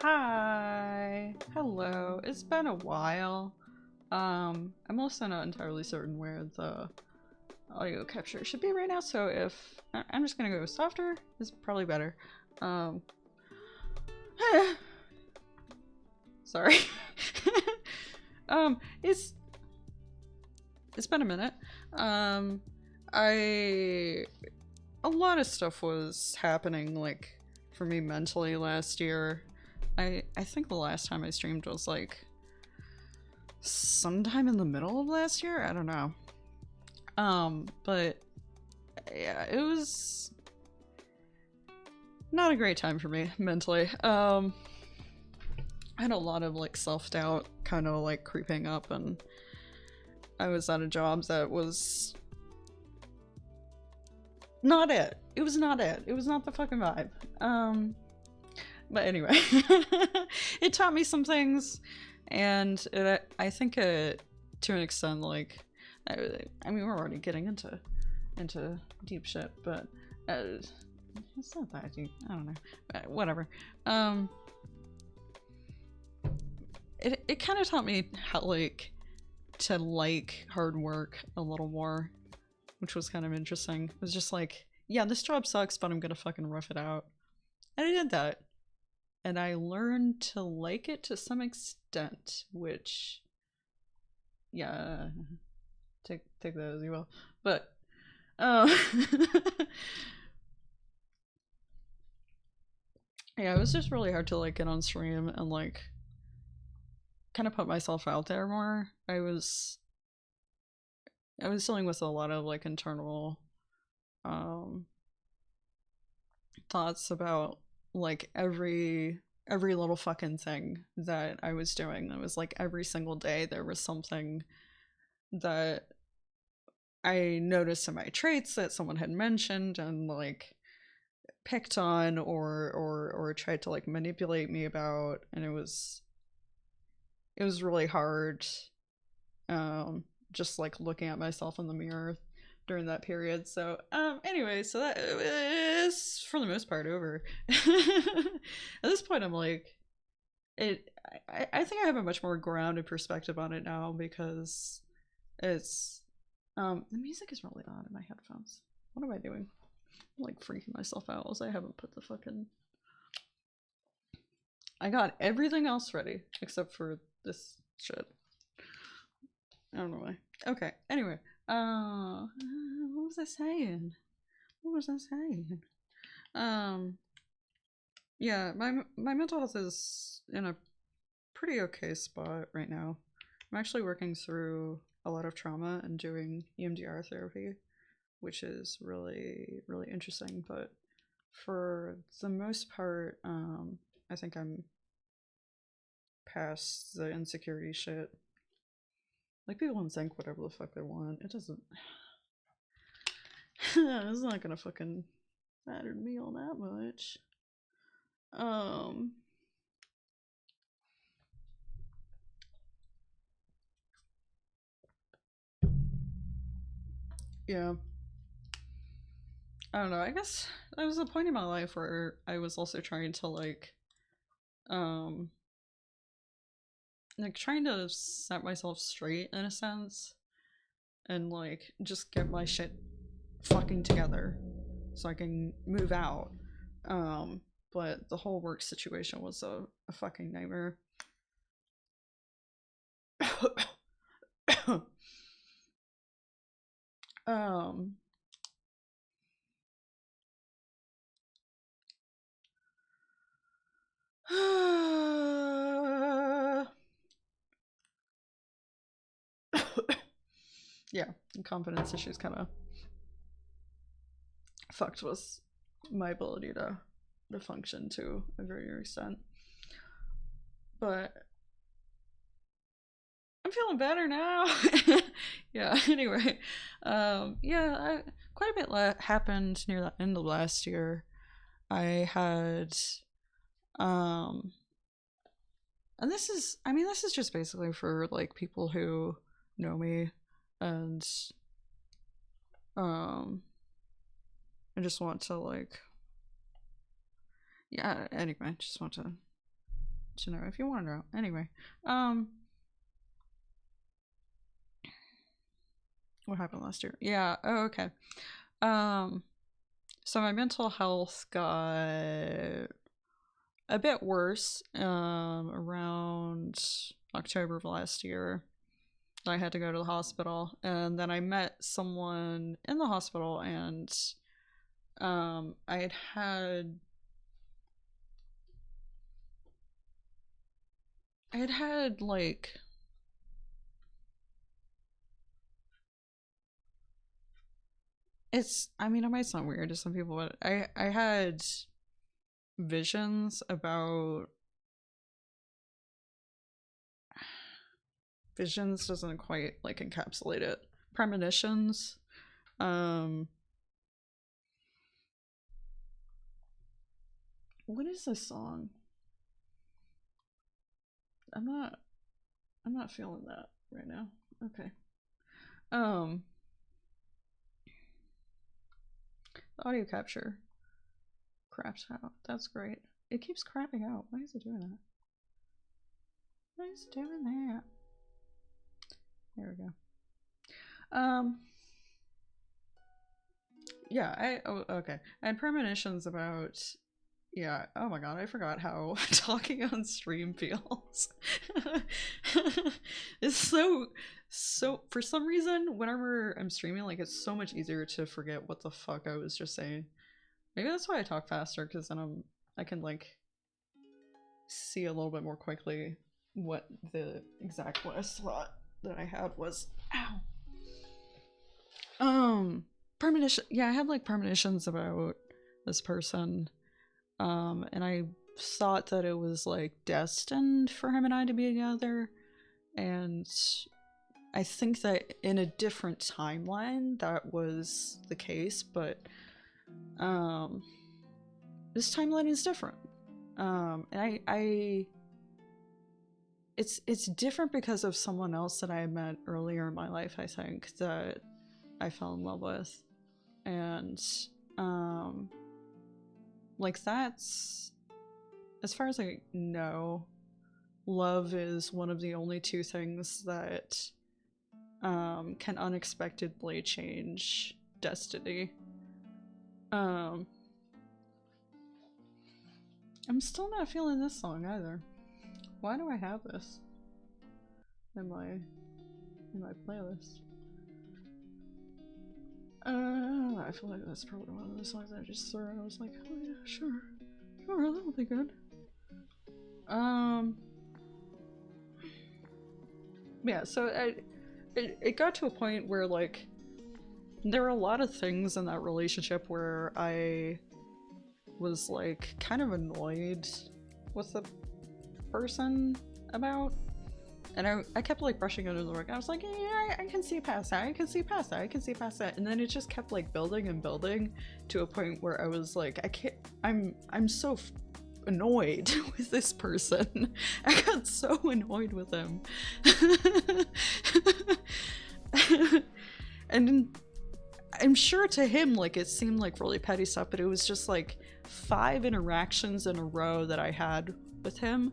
Hi. Hello. It's been a while. I'm also not entirely certain where the audio capture should be right now, so if I'm just gonna go softer, is probably better. Um, sorry. um, it's it's been a minute. Um, I a lot of stuff was happening like for me mentally last year. I think the last time I streamed was like sometime in the middle of last year. I don't know. But yeah, it was not a great time for me mentally. I had a lot of like self-doubt kind of like creeping up, and I was at a job that was not it. It was not it. It was not the fucking vibe. But anyway, it taught me some things, and I think to an extent, like, I mean, we're already getting into deep shit, but it's not that deep. I don't know. Whatever. Um, it kind of taught me how like to like hard work a little more, which was kind of interesting. It was just like, yeah, this job sucks, but I'm gonna fucking rough it out, and I did that. And I learned to like it to some extent, which, yeah, take that as you will. But, uh, yeah, it was just really hard to like get on stream and like kind of put myself out there more. I was dealing with a lot of like internal um thoughts about like every little fucking thing that I was doing. It was like every single day there was something that I noticed in my traits that someone had mentioned and like picked on or tried to like manipulate me about, and it was really hard just like looking at myself in the mirror during that period. So anyway, so that is for the most part over. At this point I'm like I think I have a much more grounded perspective on it now because it's the music is really loud in my headphones. What am I doing? I'm like freaking myself out as I haven't put the fucking I got everything else ready except for this shit. I don't know why. Okay, anyway. What was I saying? What was I saying? Um yeah, my mental health is in a pretty okay spot right now. I'm actually working through a lot of trauma and doing EMDR therapy, which is really, really interesting. But for the most part, I think I'm past the insecurity shit. Like, people can think whatever the fuck they want. It doesn't. It's not gonna fucking matter to me all that much. Um. Yeah. I don't know. I guess there was a point in my life where I was also trying to um, like trying to set myself straight in a sense, and like just get my shit fucking together so I can move out. But the whole work situation was a fucking nightmare. um, yeah, confidence issues kind of fucked with my ability to function to a greater extent. But I'm feeling better now. Yeah. Anyway, yeah, quite a bit happened near the end of last year. I had, um, and this is just basically for like people who know me, and um, I just want to like, yeah. Anyway, just want to to know if you want to know. Anyway, what happened last year? Yeah. Oh, okay. So my mental health got a bit worse around October of last year. I had to go to the hospital, and then I met someone in the hospital, and I had like, it's, I mean, it might sound weird to some people, but I had visions about, visions doesn't quite like encapsulate it, premonitions. What is this song? I'm not feeling that right now. Okay. Um Audio capture craps out. That's great. It keeps crapping out. Why is it doing that? Why is it doing that? There we go. Yeah, okay. I had premonitions about, yeah, oh my god, I forgot how talking on stream feels. It's so for some reason whenever I'm streaming, like, it's so much easier to forget what the fuck I was just saying. Maybe that's why I talk faster, because then I can like see a little bit more quickly what the exact last thought that I had was. Ow. Premonition. Yeah, I had like premonitions about this person, and I thought that it was like destined for him and I to be together, and I think that in a different timeline that was the case, but this timeline is different. And it's different because of someone else that I met earlier in my life, I think, that I fell in love with. And like, that's, as far as I know, love is one of the only two things that can unexpectedly change destiny. I'm still not feeling this song either. Why do I have this in my playlist? I feel like that's probably one of the songs I just threw. I was like, oh yeah, sure, that'll be good. Yeah, so it got to a point where, like, there were a lot of things in that relationship where I was like kind of annoyed with the person about, and I kept like brushing under the rug. I was like, yeah, I can see past that, I can see past that, I can see past that. And then it just kept like building and building to a point where I was like, I can't, I'm so annoyed with this person. I got so annoyed with him. And I'm sure to him, like, it seemed like really petty stuff, but it was just like 5 interactions in a row that I had with him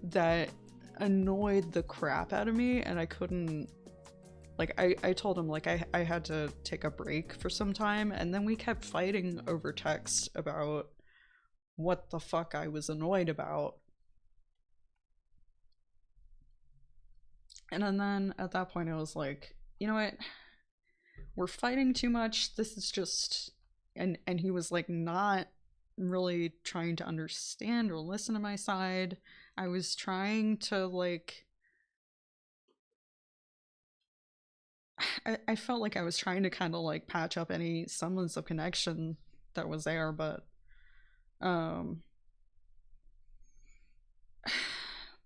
that annoyed the crap out of me, and I couldn't, like, I told him, like, I had to take a break for some time, and then we kept fighting over text about what the fuck I was annoyed about. And then at that point I was like, you know what? We're fighting too much. This is just, and he was like not really trying to understand or listen to my side. I was trying to like, I felt like I was trying to kind of like patch up any semblance of connection that was there, but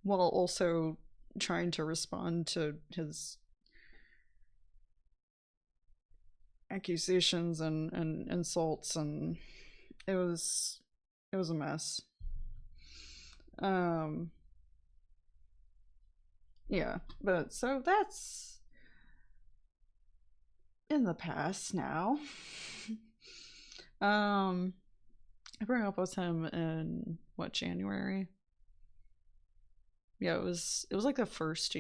while also trying to respond to his accusations and insults, and it was a mess. Yeah, but so that's in the past now. I broke up with him in what, January? yeah, it was like the first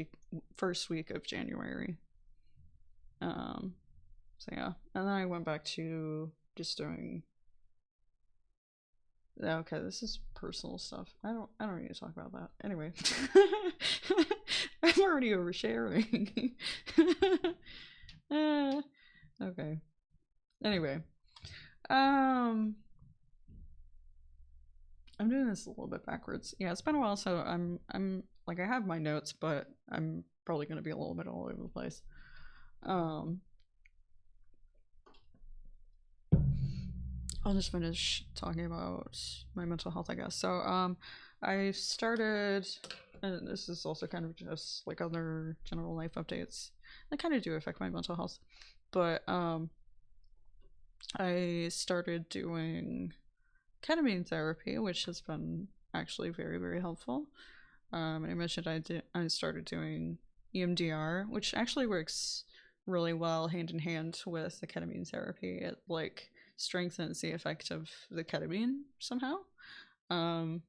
week of January. So yeah, and then I went back to just doing. Yeah, okay, this is personal stuff. I don't need to talk about that. Anyway, I'm already oversharing. Okay. Anyway, um, I'm doing this a little bit backwards. Yeah, it's been a while, so I'm like I have my notes, but I'm probably gonna be a little bit all over the place. Um, I'll just finish talking about my mental health, I guess. So, I started, and this is also kind of just like other general life updates that kind of do affect my mental health, but I started doing ketamine therapy, which has been actually very, very helpful. And I mentioned I started doing EMDR, which actually works really well hand in hand with the ketamine therapy. It like strengthens the effect of the ketamine somehow. Um,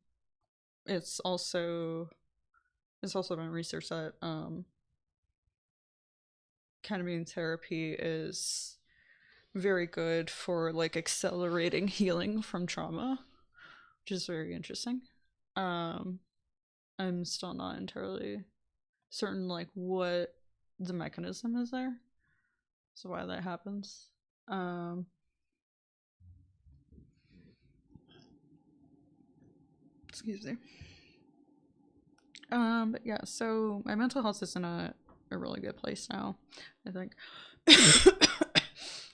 it's also been researched that ketamine therapy is very good for like accelerating healing from trauma, which is very interesting. Um, I'm still not entirely certain like what the mechanism is there, so why that happens. Um, excuse me. But yeah, so my mental health is in a really good place now, I think.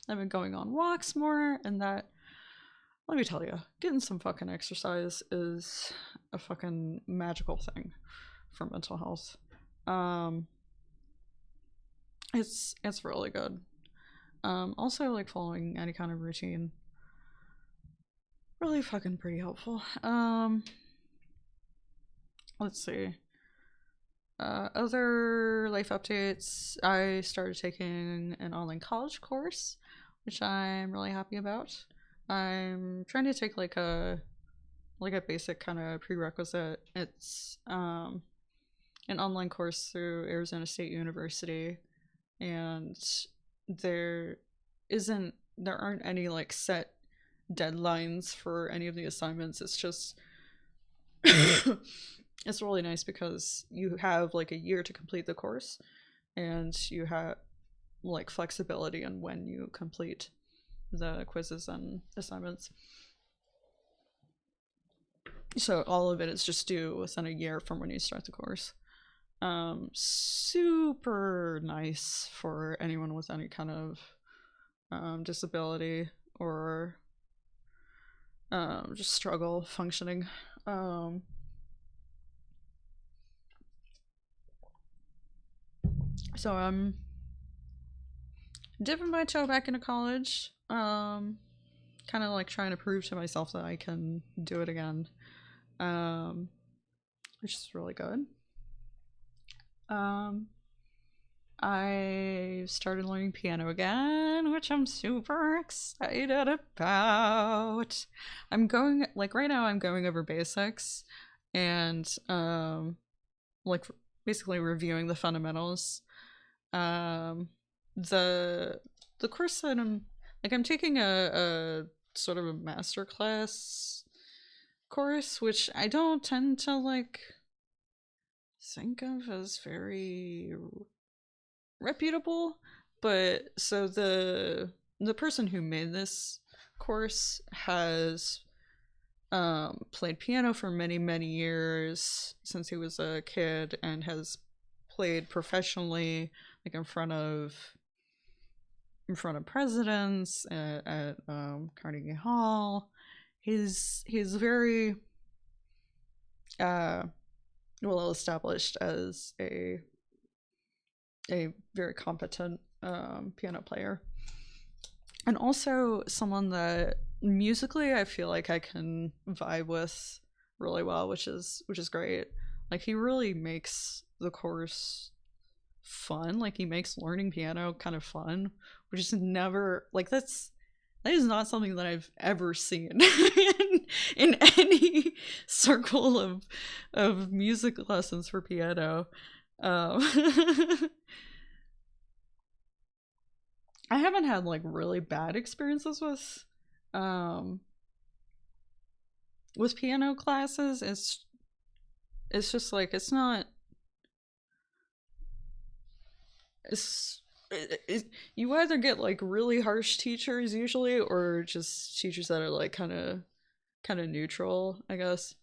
I've been going on walks more, and that, let me tell you, getting some fucking exercise is a fucking magical thing for mental health. Um, it's really good. Also like following any kind of routine, really fucking pretty helpful. Let's see. Other life updates. I started taking an online college course, which I'm really happy about. I'm trying to take like a basic kind of prerequisite. It's an online course through Arizona State University, and there there aren't any like set deadlines for any of the assignments. It's just it's really nice because you have like a year to complete the course, and you have like flexibility in when you complete the quizzes and assignments. So all of it is just due within a year from when you start the course. Super nice for anyone with any kind of disability or just struggle functioning. So I'm dipping my toe back into college. Kind of like trying to prove to myself that I can do it again. Which is really good. Um, I started learning piano again, which I'm super excited about. I'm going like right now I'm going over basics and like basically reviewing the fundamentals. Um the the course that I'm taking a sort of a master class course, which I don't tend to like think of as very reputable, but so the person who made this course has played piano for many many years since he was a kid and has played professionally like in front of presidents at Carnegie Hall. He's very uh well established as a very competent piano player, and also someone that musically I feel like I can vibe with really well, which is great. Like he really makes the course fun. Like he makes learning piano kind of fun, which is never like That is not something that I've ever seen in any circle of music lessons for piano. Um, I haven't had like really bad experiences um with piano classes. It's just like it's not it's you either get like really harsh teachers usually or just teachers that are like kind of neutral, I guess.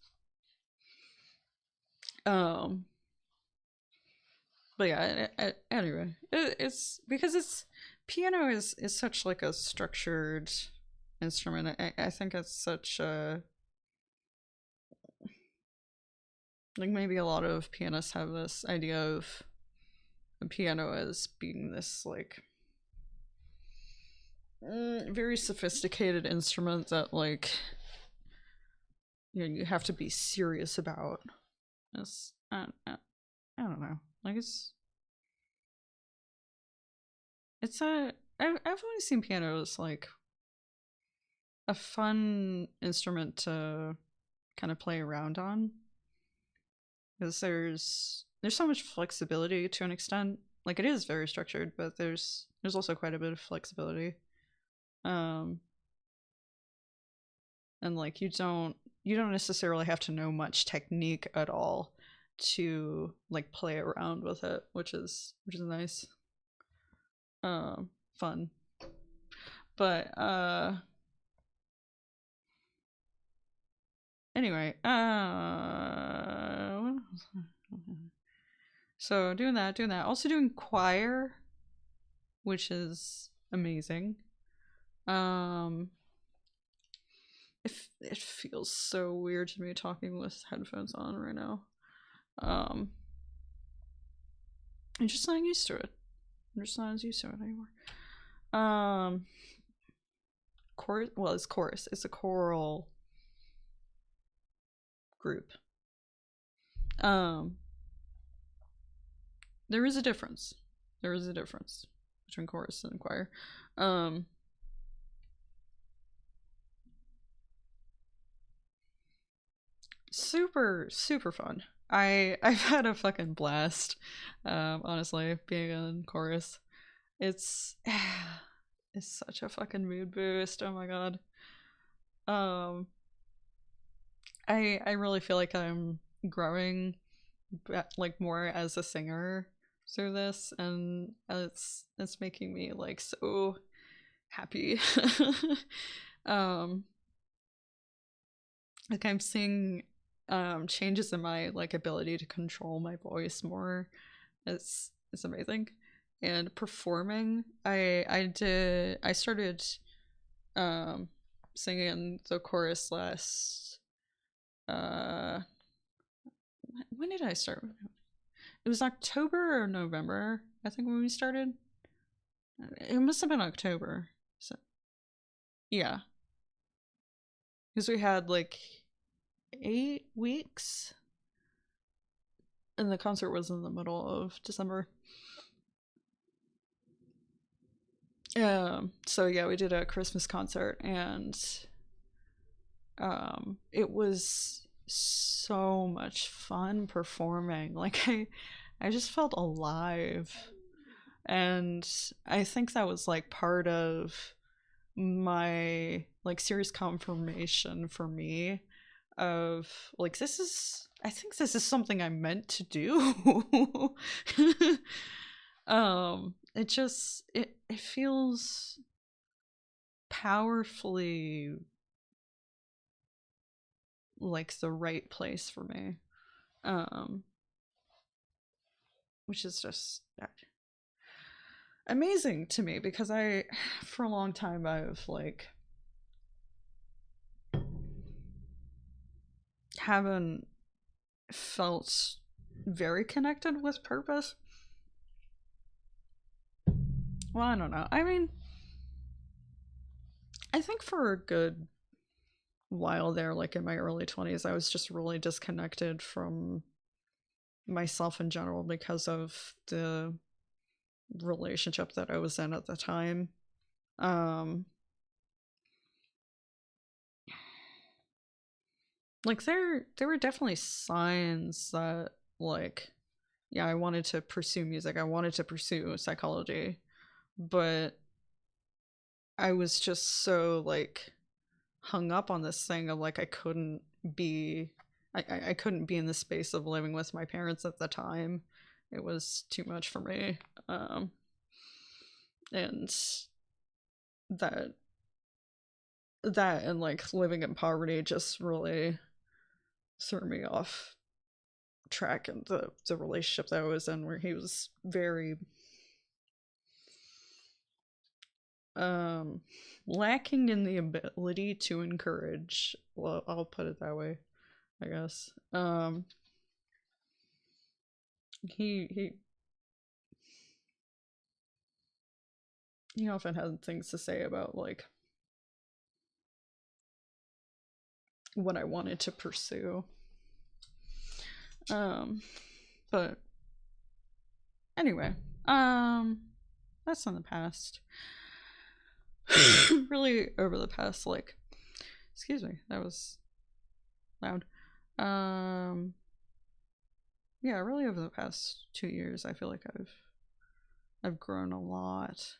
Um but yeah, anyway, it's because it's piano is such like a structured instrument. I think it's such a like maybe a lot of pianists have this idea of the piano as being this like very sophisticated instrument that like you have to be serious about. It's I don't know. Like it's a I've only seen piano as like a fun instrument to kind of play around on because there's so much flexibility to an extent. Like it is very structured, but there's also quite a bit of flexibility. Um and like you don't necessarily have to know much technique at all to like play around with it, which is nice. Fun. But anyway, so doing that. Also doing choir, which is amazing. Um it feels so weird to me talking with headphones on right now. Um I'm just not used to it. I'm just not as used to it anymore. Um chorus, well, it's chorus. It's a choral group. Um there is a difference. There is a difference between chorus and choir. Um super fun. I've had a fucking blast. Honestly, being in chorus. It's it's such a fucking mood boost. Oh my god. Um I really feel like I'm growing like more as a singer through this, and it's making me like so happy. um like I'm seeing changes in my like ability to control my voice more. It's amazing. And performing, I started um singing the chorus last uh when did I start? It was October or November, I think, when we started. It must have been October. So yeah, because we had like 8 weeks, and the concert was in the middle of December. So yeah, we did a Christmas concert, and it was so much fun performing. Like I just felt alive, and I think that was like part of my like serious confirmation for me of like this is I think this is something I'm meant to do. It just it feels powerfully like the right place for me. Um which is just amazing to me because I for a long time I've like haven't felt very connected with purpose. Well, I don't know. I mean, I think for a good while there, like in my early 20s, I was just really disconnected from myself in general because of the relationship that I was in at the time. Um, like there were definitely signs that, like, yeah, I wanted to pursue music, I wanted to pursue psychology, but I was just so like hung up on this thing of like be I couldn't be in the space of living with my parents at the time. It was too much for me. And that and like living in poverty just really threw me off track, and the relationship that I was in, where he was very um lacking in the ability to encourage. Well, I'll put it that way, I guess. He he often had things to say about like what I wanted to pursue. Um but anyway, that's in the past. Really over the past, like, excuse me, that was loud. Um yeah, really over the past 2 years I feel like I've grown a lot.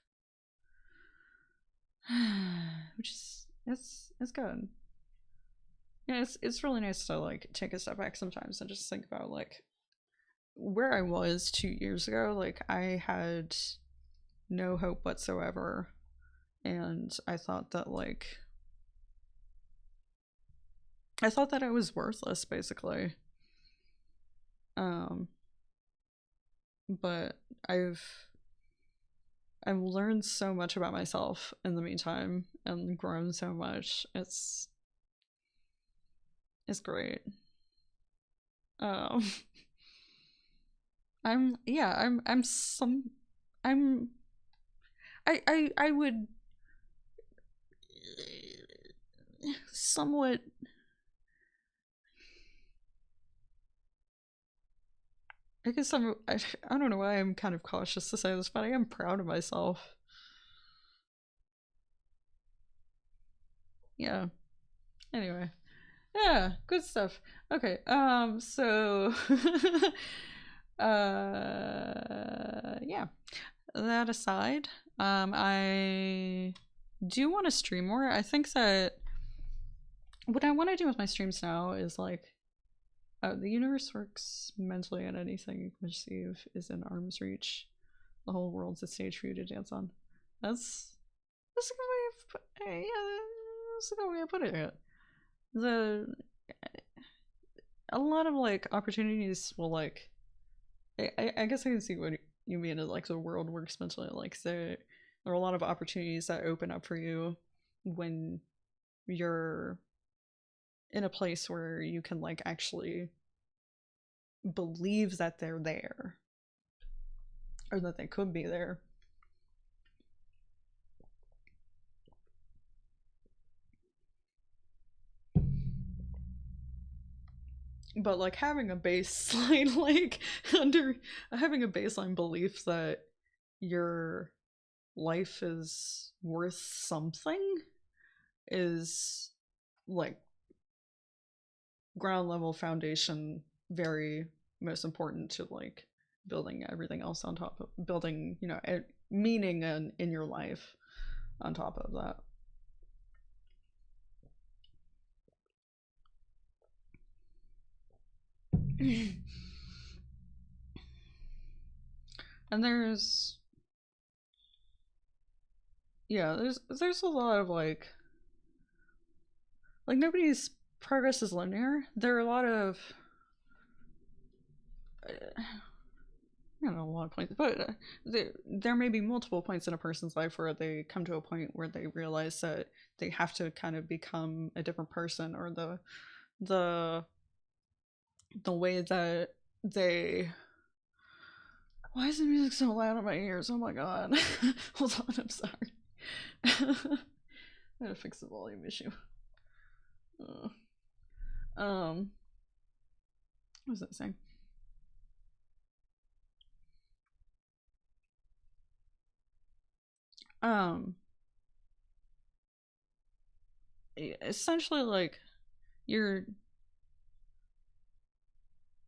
Which is it's good. Yeah, it's really nice to like take a step back sometimes and just think about like where I was 2 years ago. Like I had no hope whatsoever, and I thought that I was worthless, basically. Um, but I've learned so much about myself in the meantime and grown so much. It's great. Um, I'm some I'm I would somewhat, I guess I don't know why I'm kind of cautious to say this, but I am proud of myself. Yeah. Anyway. Yeah, good stuff. Okay. So yeah. That aside, I do want to stream more. I think that what I want to do with my streams now is like, the universe works mentally, and anything you perceive is in arm's reach. The whole world's a stage for you to dance on. That's that's a good way of yeah, that's a good way of putting it. The A lot of like opportunities will like, I guess I can see what you mean. Is like the world works mentally. Like there are a lot of opportunities that open up for you when you're in a place where you can like actually believe that they're there, or that they could be there. But like having a baseline like under having a baseline belief that your life is worth something is like ground level foundation, very most important to like building everything else on top of building, meaning in your life on top of that. And there's a lot of like nobody's progress is linear. There are a lot of I don't know, a lot of points, but there may be multiple points in a person's life where they come to a point where they realize that they have to kind of become a different person, or the the way that they. Why is the music so loud in my ears? Oh my god! Hold on, I'm sorry. I gotta fix the volume issue. Uh, um, what was that saying? Um, Essentially, like, you're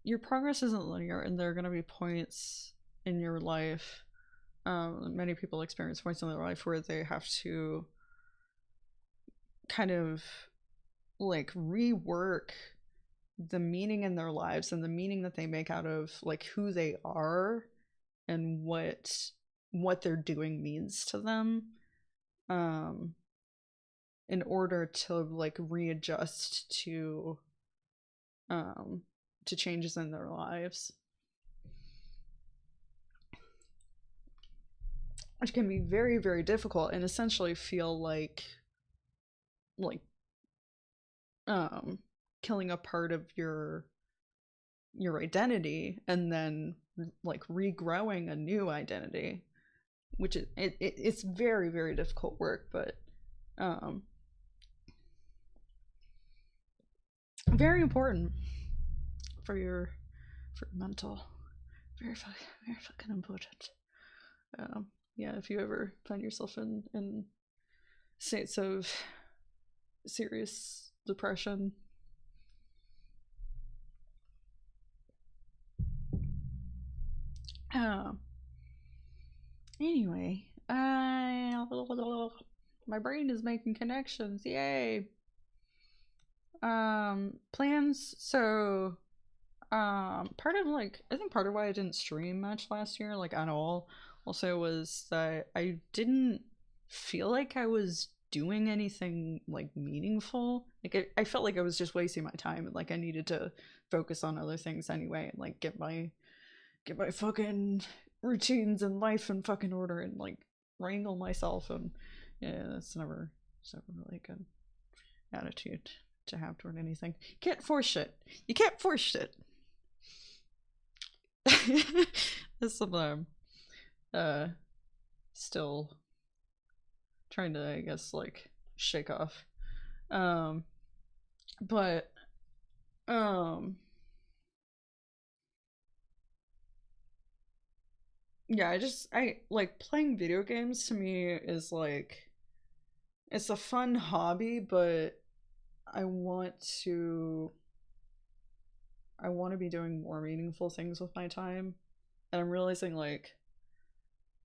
your progress isn't linear, and there are going to be points in your life. Many people experience points in their life where they have to kind of like rework the meaning in their lives and the meaning that they make out of like who they are and what they're doing means to them, in order to like readjust to changes in their lives, which can be very, very difficult and essentially feel like killing a part of your identity and then like regrowing a new identity, which is it's very, very difficult work, but very important for your mental. Very fucking important. Yeah, if you ever find yourself in states of serious depression, anyway, my brain is making connections, yay. Plans. So part of like, I think part of why I didn't stream much last year, like at all, also was that I didn't feel like I was doing anything like meaningful. Like I felt like I was just wasting my time, and like I needed to focus on other things anyway, and like get my fucking routines and life in fucking order, and like wrangle myself. And yeah, that's never really a good attitude to have toward anything. You can't force shit. You can't force shit. That's something I'm still trying to, I guess, like shake off. But yeah, I like playing video games. To me is like, it's a fun hobby, but I want to be doing more meaningful things with my time. And I'm realizing like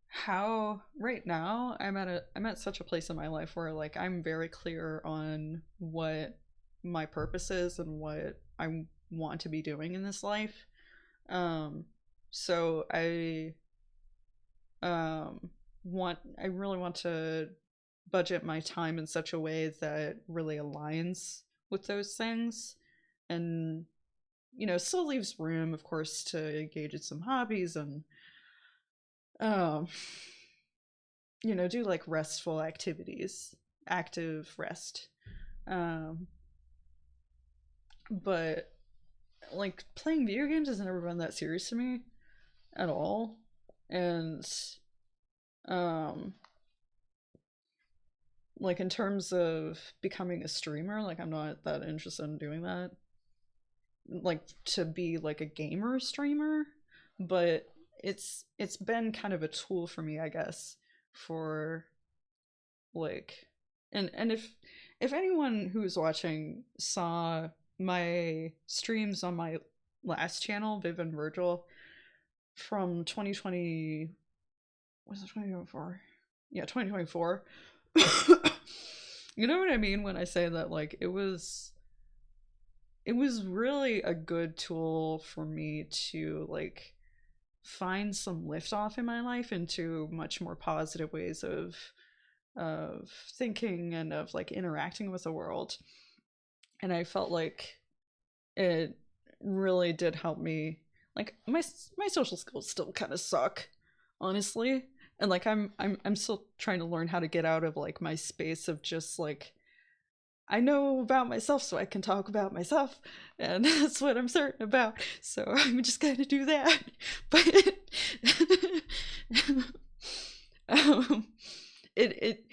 how right now I'm at such a place in my life where like I'm very clear on what my purpose is and what I want to be doing in this life. So I really want to budget my time in such a way that really aligns with those things, and still leaves room, of course, to engage in some hobbies and do like restful activities, active rest. But like playing video games has never been that serious to me at all. And like in terms of becoming a streamer, like I'm not that interested in doing that, like to be like a gamer streamer. But it's been kind of a tool for me, I guess, for like, and if anyone who's watching saw my streams on my last channel, Viv and Virgil, from 2020, was it 2024? Yeah, 2024. You know what I mean when I say that like it was really a good tool for me to like find some lift off in my life into much more positive ways of thinking and of like interacting with the world. And I felt like it really did help me. Like my social skills still kind of suck, honestly. And like I'm still trying to learn how to get out of like my space of just like, I know about myself so I can talk about myself, and that's what I'm certain about, so I'm just gonna do that. But it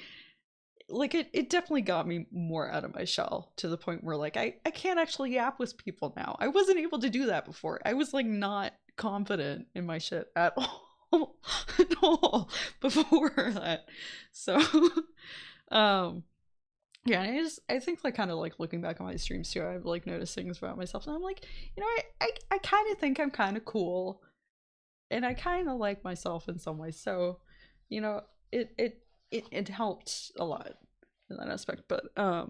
definitely got me more out of my shell, to the point where like I can't actually yap with people now. I wasn't able to do that before. I was like not confident in my shit at all at all before that. So Yeah, I think like kind of like looking back on my streams too, I've like noticed things about myself, and I'm like, you know, I kind of think I'm kind of cool, and I kind of like myself in some ways. So, you know, it helped a lot in that aspect. But uh,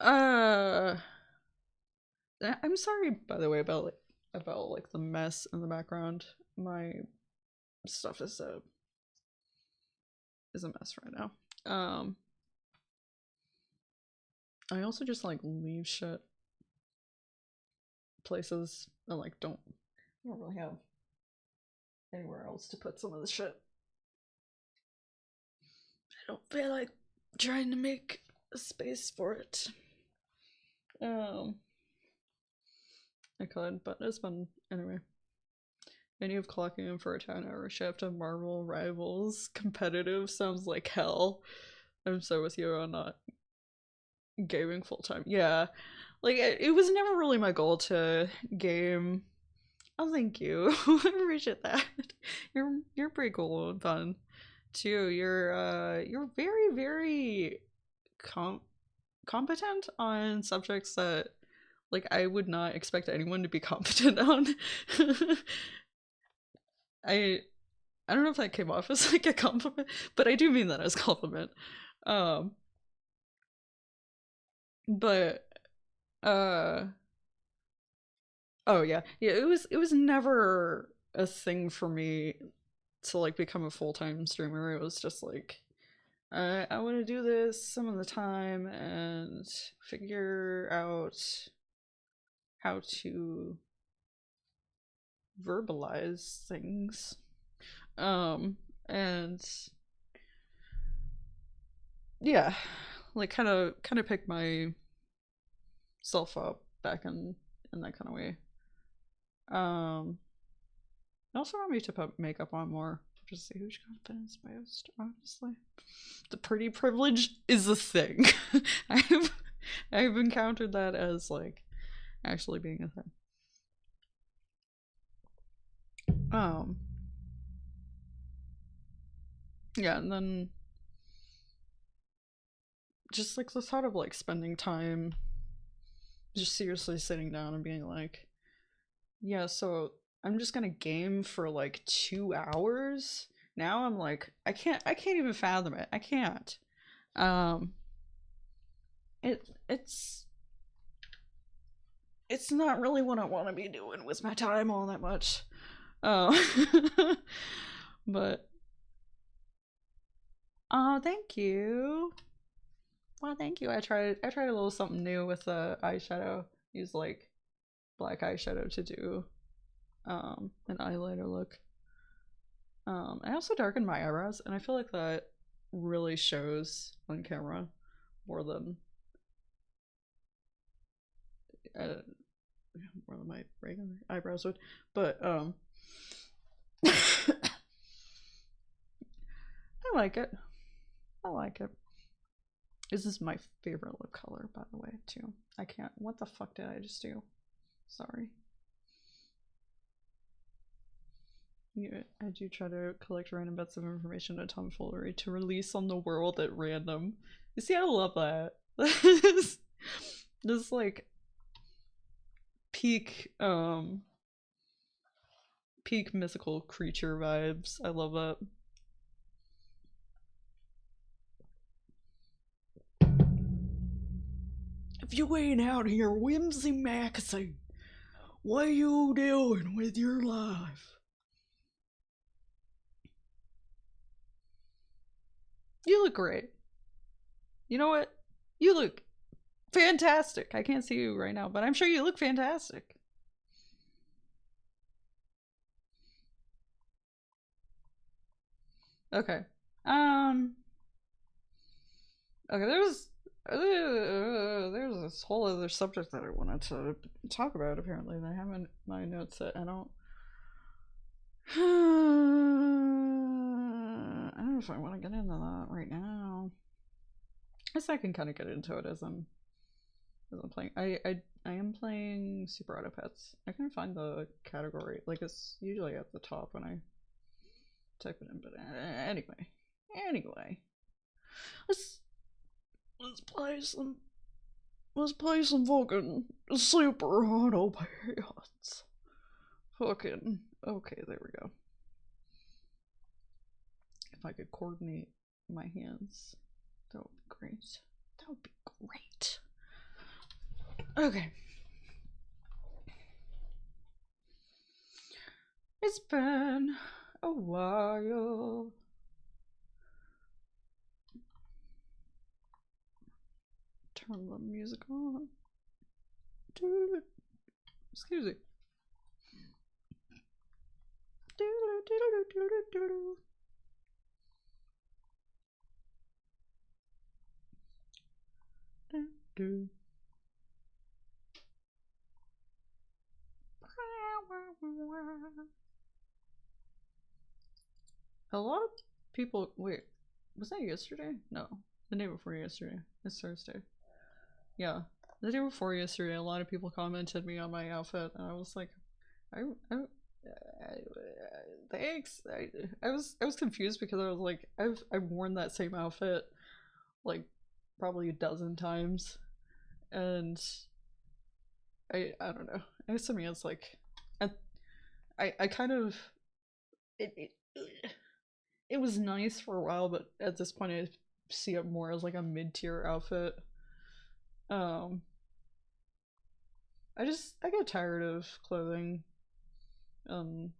I'm sorry by the way about like the mess in the background. My stuff is a mess right now. I also just like leave shit places and like I don't really have anywhere else to put some of the shit. I don't feel like trying to make a space for it. I could, but it's been anyway. Any of clocking in for a 10-hour shift of Marvel Rivals competitive sounds like hell. I'm so with you on not gaming full time. Yeah, like it was never really my goal to game. Oh, thank you. I appreciate that. You're pretty cool and fun too. You're very very competent on subjects that like I would not expect anyone to be competent on. I I don't know if that came off as like a compliment, but I do mean that as a compliment. Um, but uh oh yeah. Yeah, it was never a thing for me to like become a full-time streamer. It was just like I want to do this some of the time and figure out how to verbalize things. And yeah, like kind of pick myself up back in that kind of way. Um, it also got me to put makeup on more. Just a huge confidence boost, honestly. The pretty privilege is a thing. I've I've encountered that as like actually being a thing. Um, yeah, and then just like the thought of like spending time just seriously sitting down and being like, yeah, so I'm just gonna game for like 2 hours. Now I'm like, I can't even fathom it. I can't. Um, it's it's not really what I want to be doing with my time all that much. Uh, but oh, thank you. Well, thank you. I tried a little something new with the eyeshadow. Use like black eyeshadow to do an eyeliner look. I also darkened my eyebrows, and I feel like that really shows on camera more than uh, more than my regular eyebrows would. But I like it. I like it. This is my favorite lip color, by the way, too. I can't. What the fuck did I just do? Sorry. Yeah, I do try to collect random bits of information at tomfoolery to release on the world at random. You see, I love that. This like peak peak mythical creature vibes. I love that. If you ain't out here whimsy maxing, what you doing with your life? You look great. You know what? You look fantastic. I can't see you right now, but I'm sure you look fantastic. Okay. Um. Okay. There's this whole other subject that I wanted to talk about. Apparently, that I have in my notes that I don't. I don't know if I want to get into that right now. I guess I can kind of get into it as I'm playing. I am playing Super Auto Pets. I couldn't find the category. Like it's usually at the top when I type it in. But anyway. Let's let's play some let's play some fucking Super Auto Pants. Fucking okay, there we go. If I could coordinate my hands, that would be great. That would be great. Okay. It's been a while. Turn the music on. Excuse me. A lot of people. Wait, was that yesterday? No, the day before yesterday. It's Thursday. Yeah, the day before yesterday, a lot of people commented me on my outfit, and I was like, I thanks. I was confused because I was like, I've worn that same outfit like probably a dozen times, and I don't know. I guess to me it's like, I kind of it it was nice for a while, but at this point I see it more as like a mid-tier outfit. Um, I get tired of clothing. Um,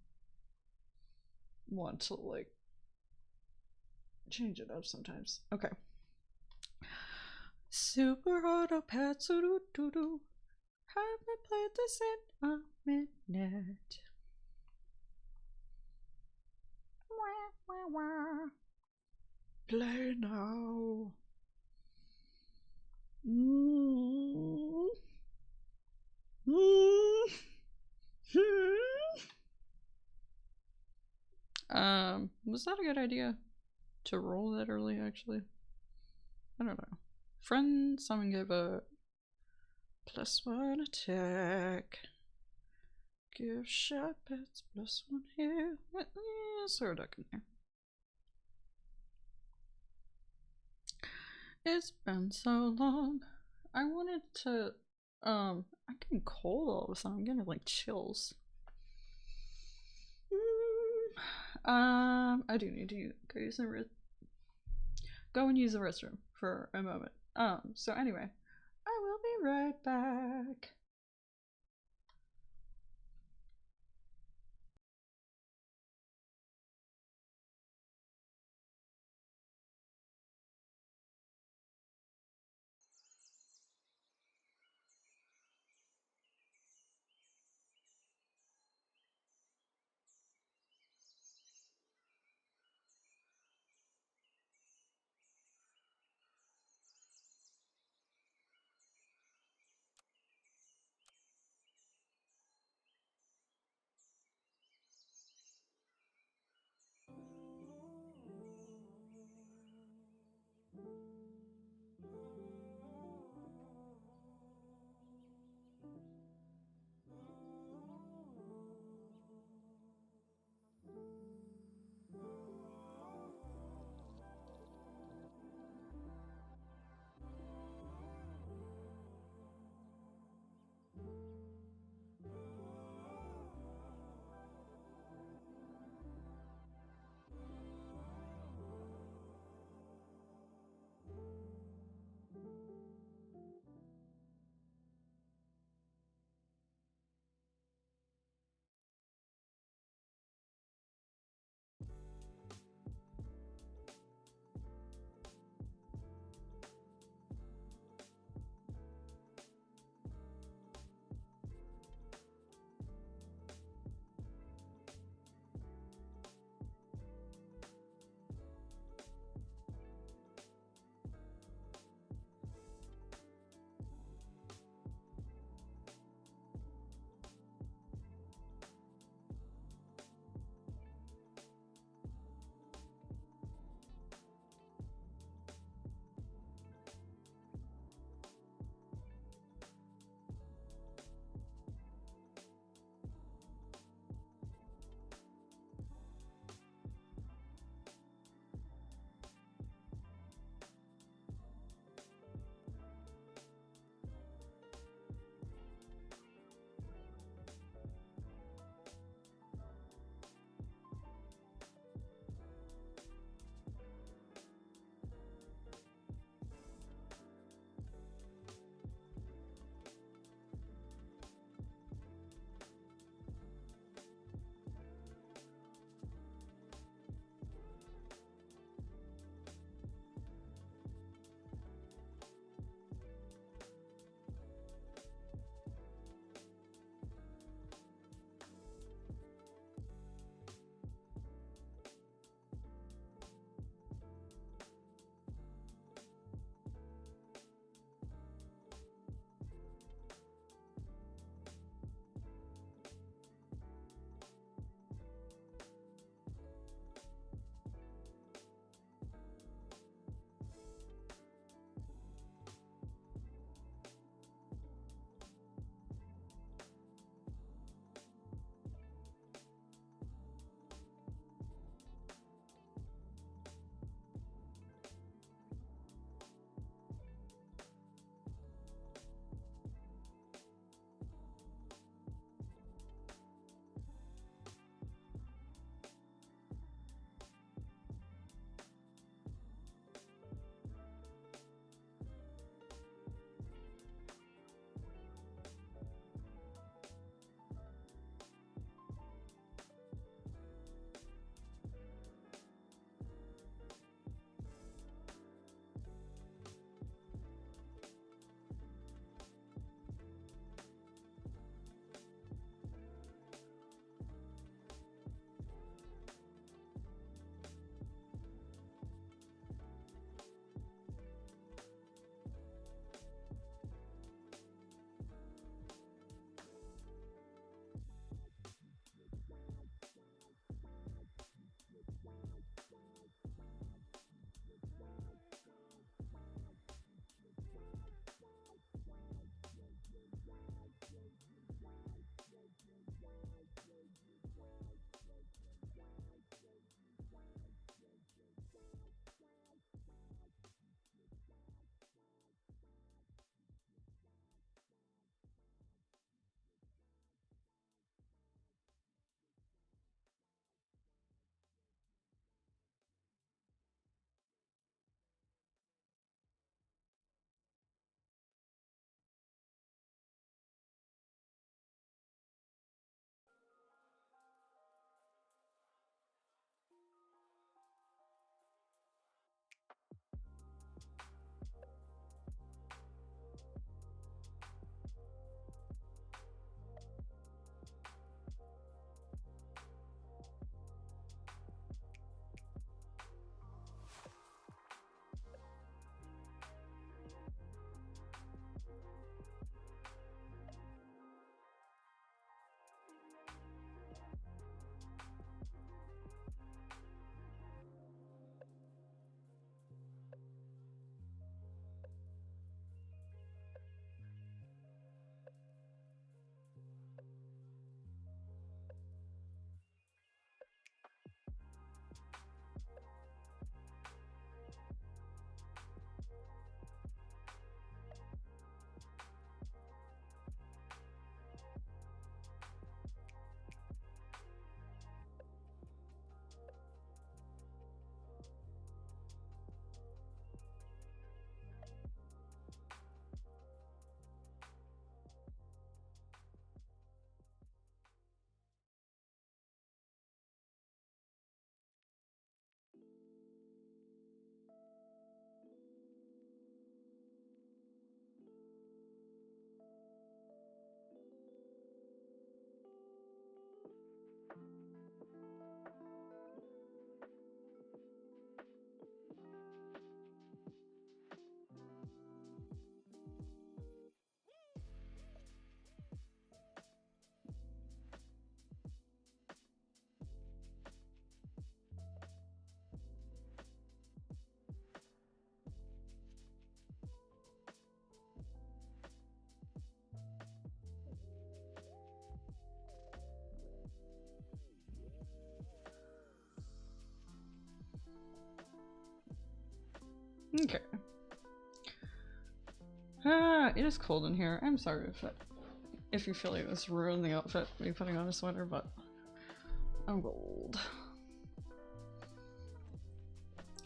want to like change it up sometimes. Okay. Super Auto Pets, doo doo doo. Haven't played this in a minute. Wah, wah, wah. Play now. Mm. Mm. Was that a good idea to roll that early? Actually, I don't know. Friend, someone gave a +1 attack. Give shot pets +1 here. Throw a duck in there. It's been so long. I wanted to. I'm getting cold all of a sudden. I'm getting like chills. I do need to go and use the restroom for a moment. So anyway, I will be right back. Okay. It is cold in here. I'm sorry if you feel like this ruined the outfit, me putting on a sweater, but I'm cold.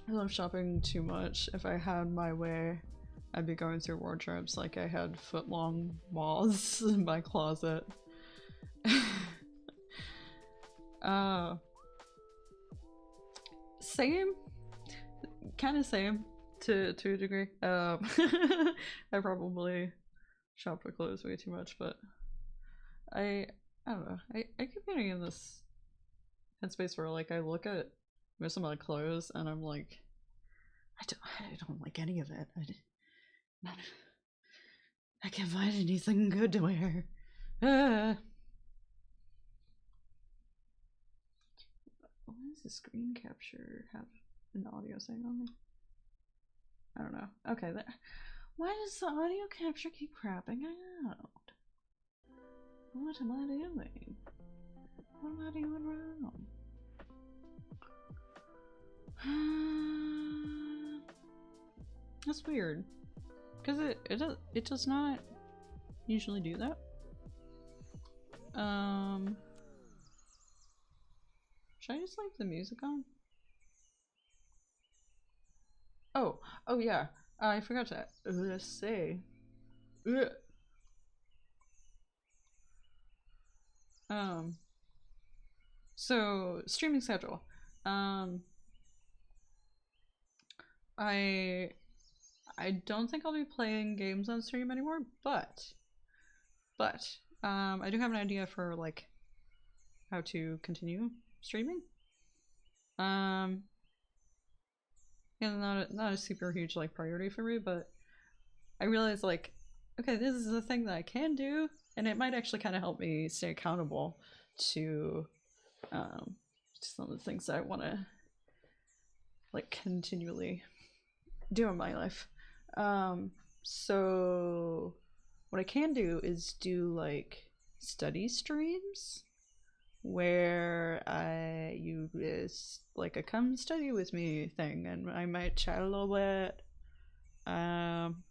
I love shopping too much. If I had my way, I'd be going through wardrobes like I had foot-long walls in my closet. Same. Kind of same to a degree. I probably shop for clothes way too much, but I don't know. I keep getting in this headspace where like I look at most of my clothes and I'm like, I don't like any of it. I can't find anything good to wear. Why does the screen capture have an audio thing on there? I don't know. Okay, there. Why does the audio capture keep crapping out? What am I doing? What am I doing wrong? That's weird. Because it does not usually do that. Should I just leave the music on? Oh yeah. I forgot to say. So streaming schedule. I don't think I'll be playing games on stream anymore, but I do have an idea for like how to continue streaming. Yeah, not a super huge like priority for me, but I realized like, okay, this is a thing that I can do, and it might actually kind of help me stay accountable to some of the things that I want to like continually do in my life. So what I can do is do like study streams where you just like a come study with me thing, and I might chat a little bit. I'm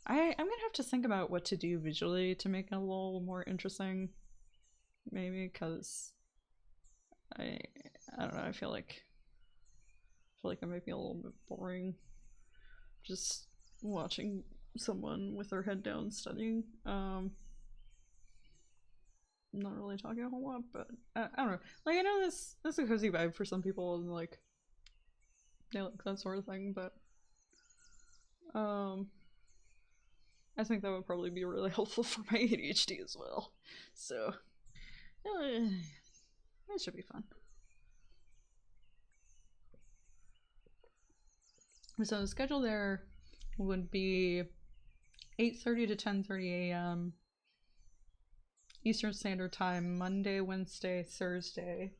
gonna have to think about what to do visually to make it a little more interesting, maybe, because I I don't know. I feel like it might be a little bit boring just watching someone with their head down studying. Not really talking a whole lot, but I don't know. Like I know this is a cozy vibe for some people, and like they like that sort of thing, but I think that would probably be really helpful for my ADHD as well. So it should be fun. So the schedule there would be 8:30 to 10:30 a.m. Eastern Standard Time, Monday, Wednesday, Thursday.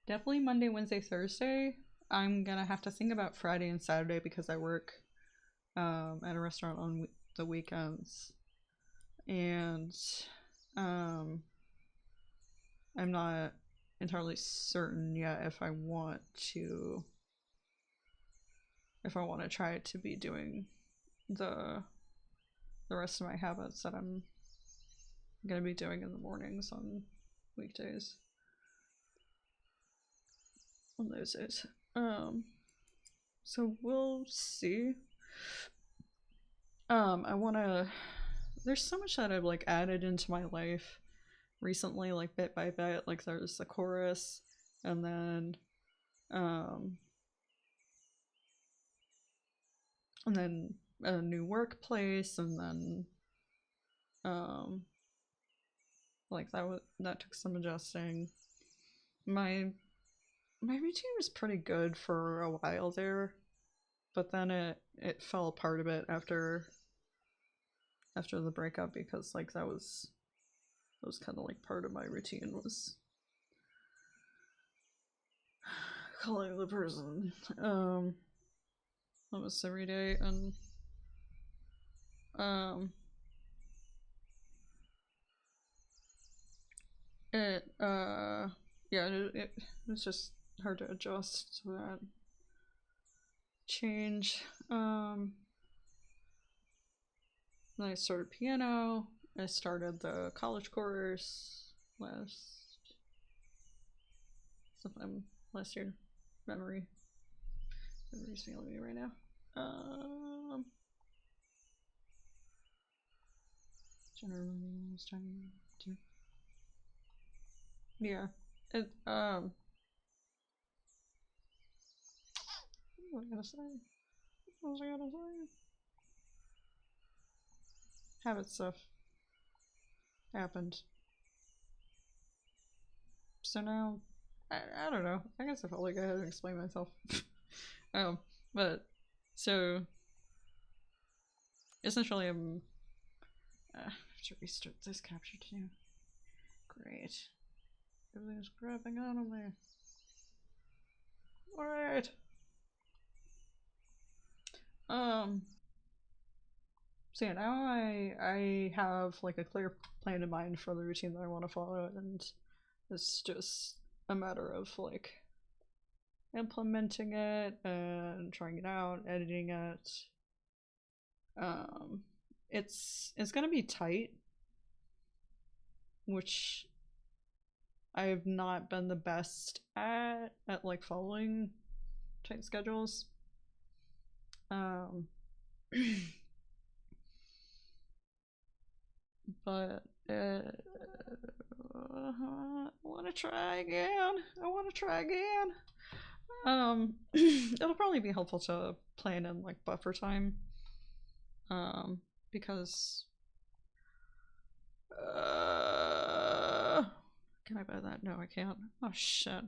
Definitely Monday, Wednesday, Thursday. I'm gonna have to think about Friday and Saturday because I work at a restaurant on the weekends, and I'm not entirely certain yet if I want to try to be doing the rest of my habits that I'm gonna be doing in the mornings on weekdays on those days. So we'll see. I wanna there's so much that I've like added into my life recently, like bit by bit. Like there's the chorus, and then a new workplace, and then like that took some adjusting. My routine was pretty good for a while there, but then it fell apart a bit after the breakup, because like that was kind of like part of my routine was calling the person almost every day, and it yeah, it was just hard to adjust to that. change. Then I started piano. I started the college course sometime last year. Memory's failing me right now. Generally, was trying to. Yeah. It, what was I gonna say? What was I gonna say? Habit stuff happened. So now, I don't know. I guess I felt like I had to explain myself. But, so, essentially I have to restart this capture too. Great. Everything's grabbing on me. Alright. So yeah, now I have like a clear plan in mind for the routine that I want to follow, and it's just a matter of like implementing it and trying it out, editing it. It's gonna be tight, which I've not been the best at like following tight schedules. But I want to try again. It'll probably be helpful to plan in like buffer time, because can I buy that? No, I can't. Oh shit.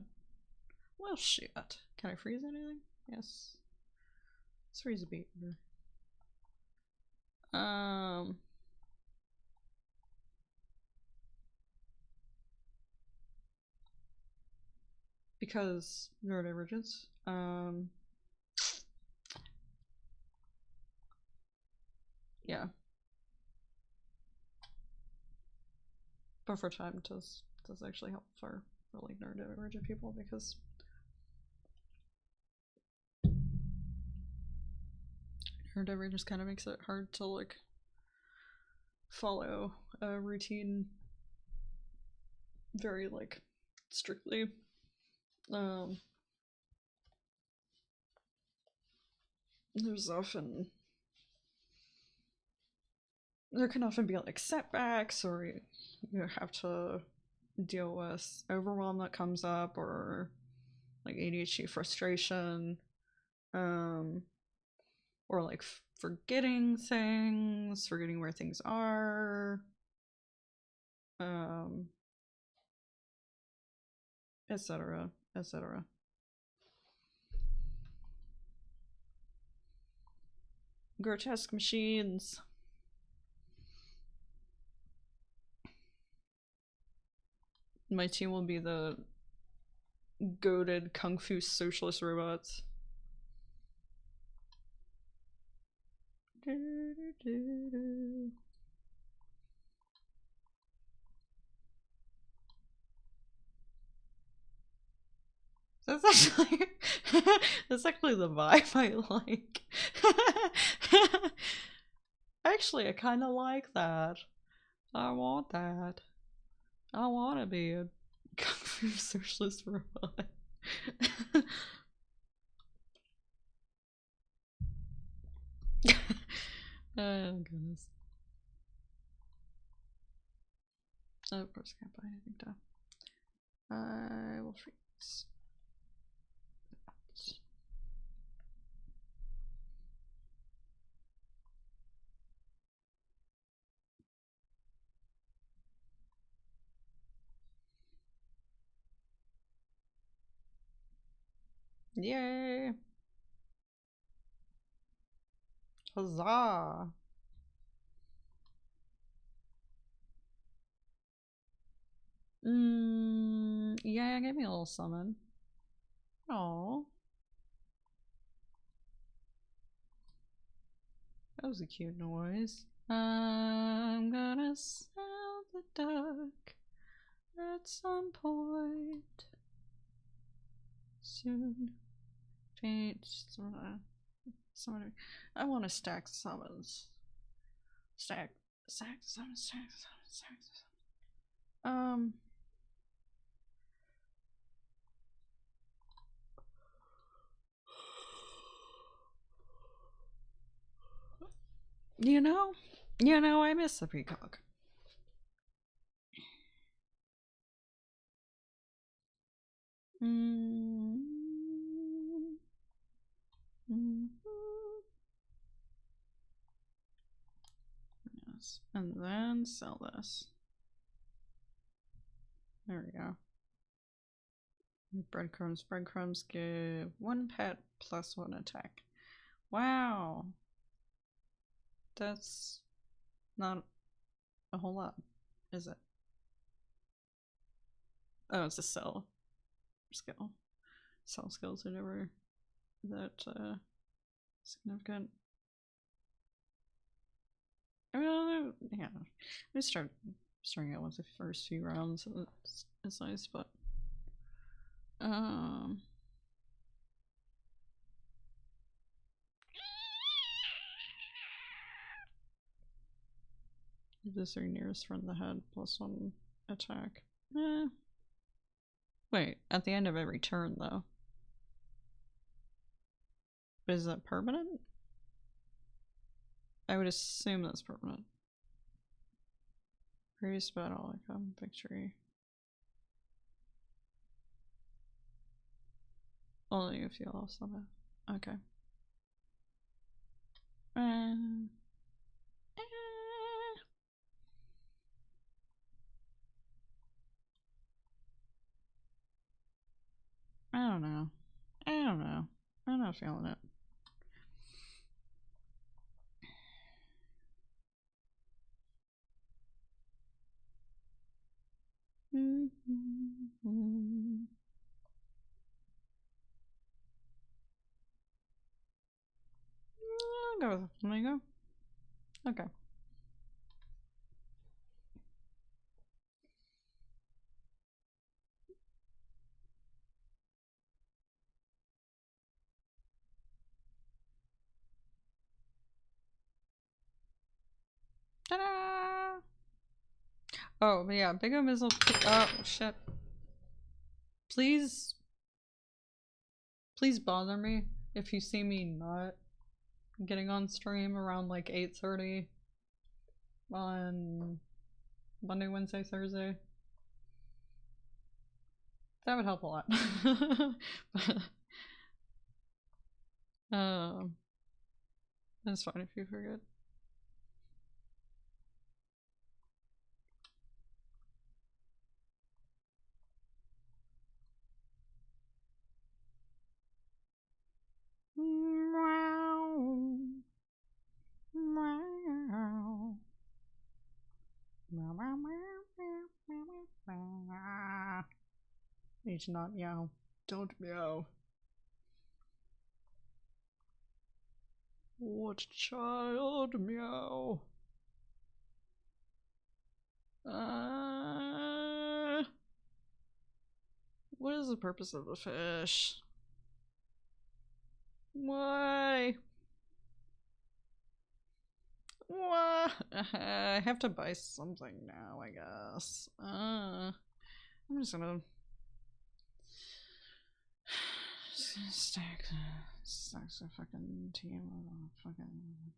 Well, shit. Can I freeze anything? Yes. Let's freeze a beat. Because neurodivergence. Yeah. Buffer time does actually help for like neurodivergent people, because neurodivergence kind of makes it hard to like follow a routine very like strictly. There can often be like setbacks, or you have to deal with overwhelm that comes up, or like ADHD frustration, or like forgetting things, forgetting where things are, etc., etc. Grotesque machines. My team will be the goated kung fu socialist robots. That's actually that's actually the vibe I like. Actually, I kind of like that. I want that. I want to be a kung fu socialist robot. Oh goodness. Of course, I can't buy anything down. I will freeze. Yay! Huzzah! Yeah, give me a little summon. Oh, that was a cute noise. I'm gonna sell the duck at some point soon. Paint. Somebody, I want to stack summons. Stack summons, stack summons, stack summons. You know, I miss the peacock. Yes, and then sell this. There we go. Breadcrumbs. Breadcrumbs give 1 pet plus 1 attack. Wow. That's not a whole lot, is it? Oh, it's a sell skill. Sell skills are never that significant. I mean, yeah. We starting out with the first few rounds. It's nice, but this are nearest from the head plus 1 attack. Wait, at the end of every turn though. But is that permanent? I would assume that's permanent. Previous battle, icon, victory. Only if you lost on it. Okay. I don't know. I'm not feeling it. I'll go with a flamingo. Okay. Ta-da! Oh, but yeah, Big O Mizzle. Oh, shit. Please bother me if you see me not getting on stream around like 8:30 on Monday, Wednesday, Thursday. That would help a lot. That's fine if you forget. Need to not meow. Don't meow. What child? Meow. What is the purpose of the fish? Why? What? I have to buy something now, I guess. I'm just gonna stack a fucking team of fucking.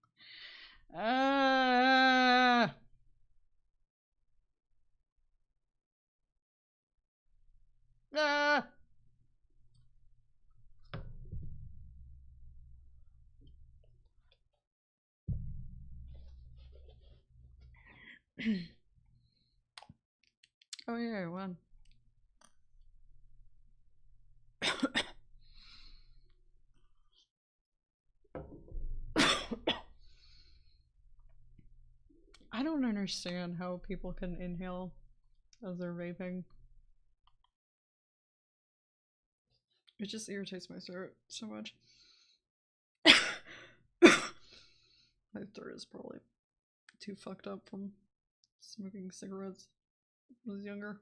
Oh yeah, I won. I don't understand how people can inhale as they're vaping. It just irritates my throat so much. My throat is probably too fucked up from smoking cigarettes when I was younger.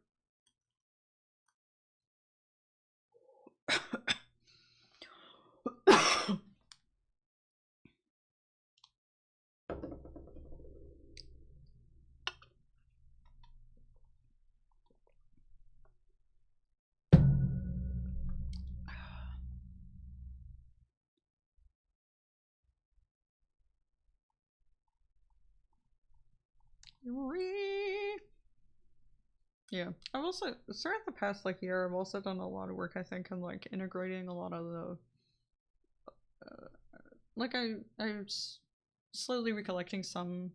Yeah, I've also throughout the past like year, I've also done a lot of work. I think in like integrating a lot of the uh, like I'm slowly recollecting some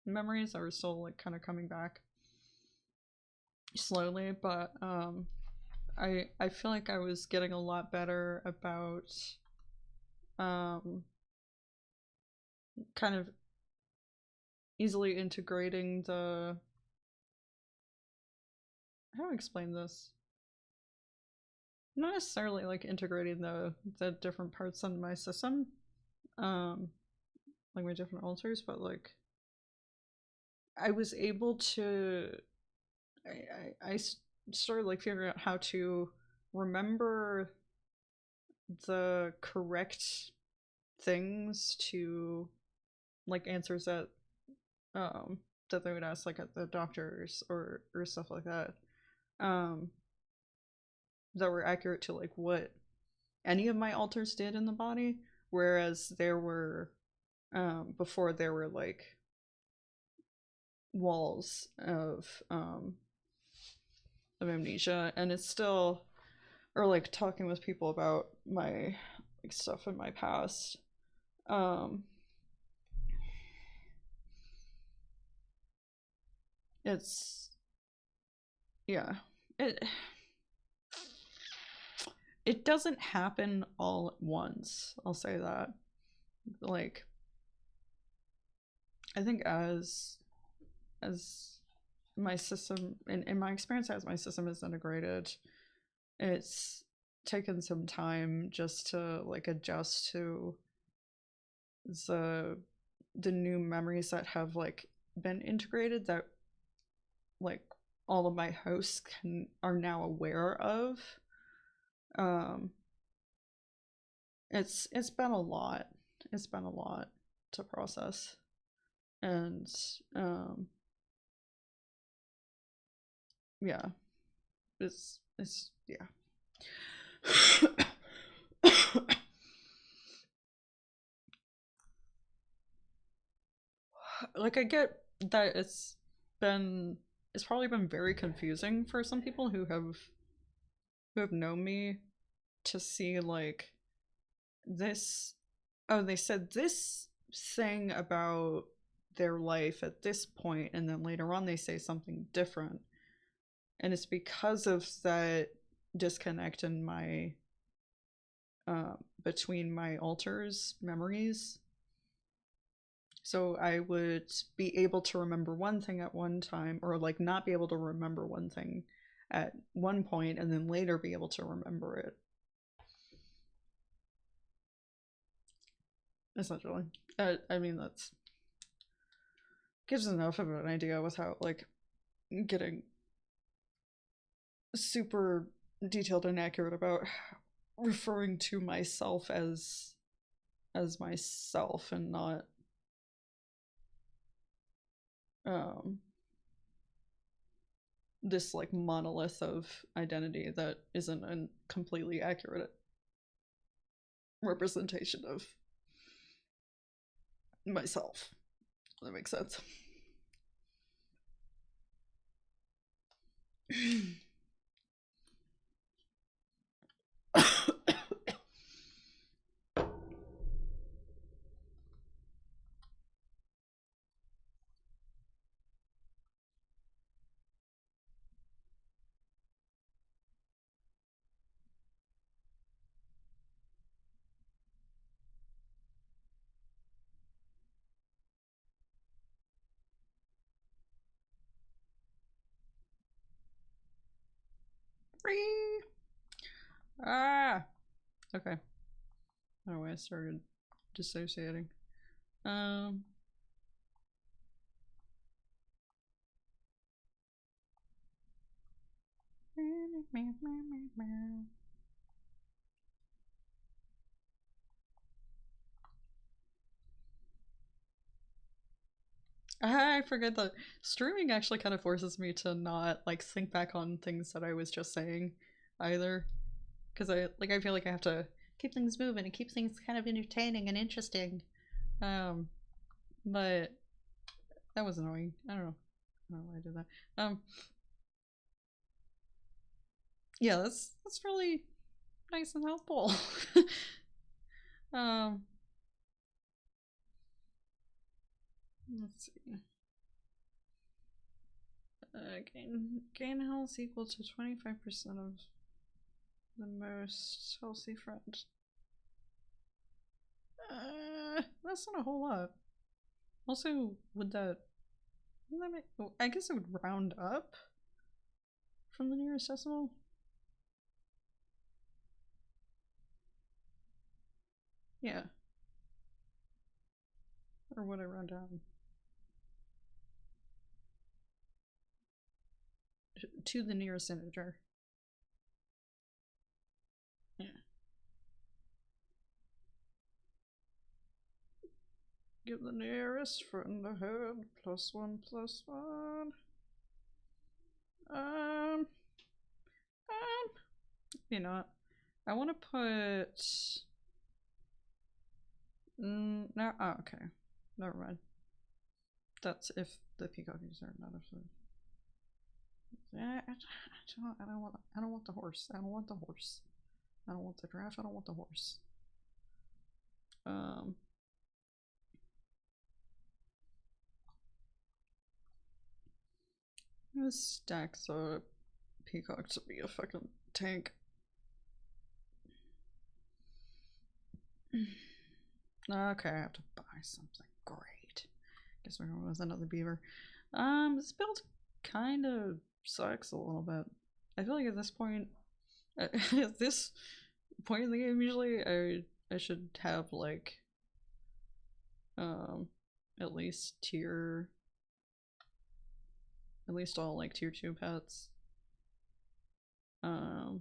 memories that are still like kind of coming back slowly, but I feel like I was getting a lot better about um kind of easily integrating the how do I explain this? Not necessarily like integrating the different parts in my system, um, like my different altars, but like I was able to I started like figuring out how to remember the correct things to like answers um that they would ask like at the doctors or stuff like that. Um that were accurate to like what any of my altars did in the body. Whereas there were before there were like walls of amnesia, and it's still or like talking with people about my like stuff in my past. Um it's yeah. It it doesn't happen all at once. I'll say that. Like I think as my system in my experience as my system is integrated, it's taken some time just to like adjust to the the new memories that have like been integrated that like all of my hosts can are now aware of. um it's been a lot. It's been a lot to process, and um yeah, it's yeah. Like I get that been it's probably been very confusing for some people who have known me to see like this oh they said this thing about their life at this point and then later on they say something different, and it's because of that disconnect in my between my altars memories. So I would be able to remember one thing at one time, or like not be able to remember one thing at one point, and then later be able to remember it. Essentially, I mean that's gives enough of an idea without like getting super detailed and accurate about referring to myself as myself and not um this like monolith of identity that isn't a completely accurate representation of myself. That makes sense. Ah, okay. I don't know why I started dissociating. Um, I forget that streaming actually kind of forces me to not like think back on things that I was just saying either, because I feel like I have to keep things moving and keep things kind of entertaining and interesting. Um, but That was annoying. I don't know. I don't know why I did that. Yeah, that's really nice and helpful. um, let's see. Gain health equal to 25% of the most healthy friend. That's not a whole lot. Also, would that make? Oh, I guess it would round up from the nearest decimal. Yeah. Or would I round down? To the nearest integer. Yeah. Give the nearest friend a head. +1, +1. You know what? I want to put. No. Oh, okay. Never mind. That's if the peacockies are not if. I don't want. I don't want the horse. I don't want the horse. I don't want the giraffe. I don't want the horse. I'm gonna stack the peacock to be a fucking tank. Okay, I have to buy something. Great. Guess we're going with another beaver. This build kind of sucks a little bit. I feel like at this point, at this point in the game, usually I should have like, at least all like tier 2 pets. Yeah.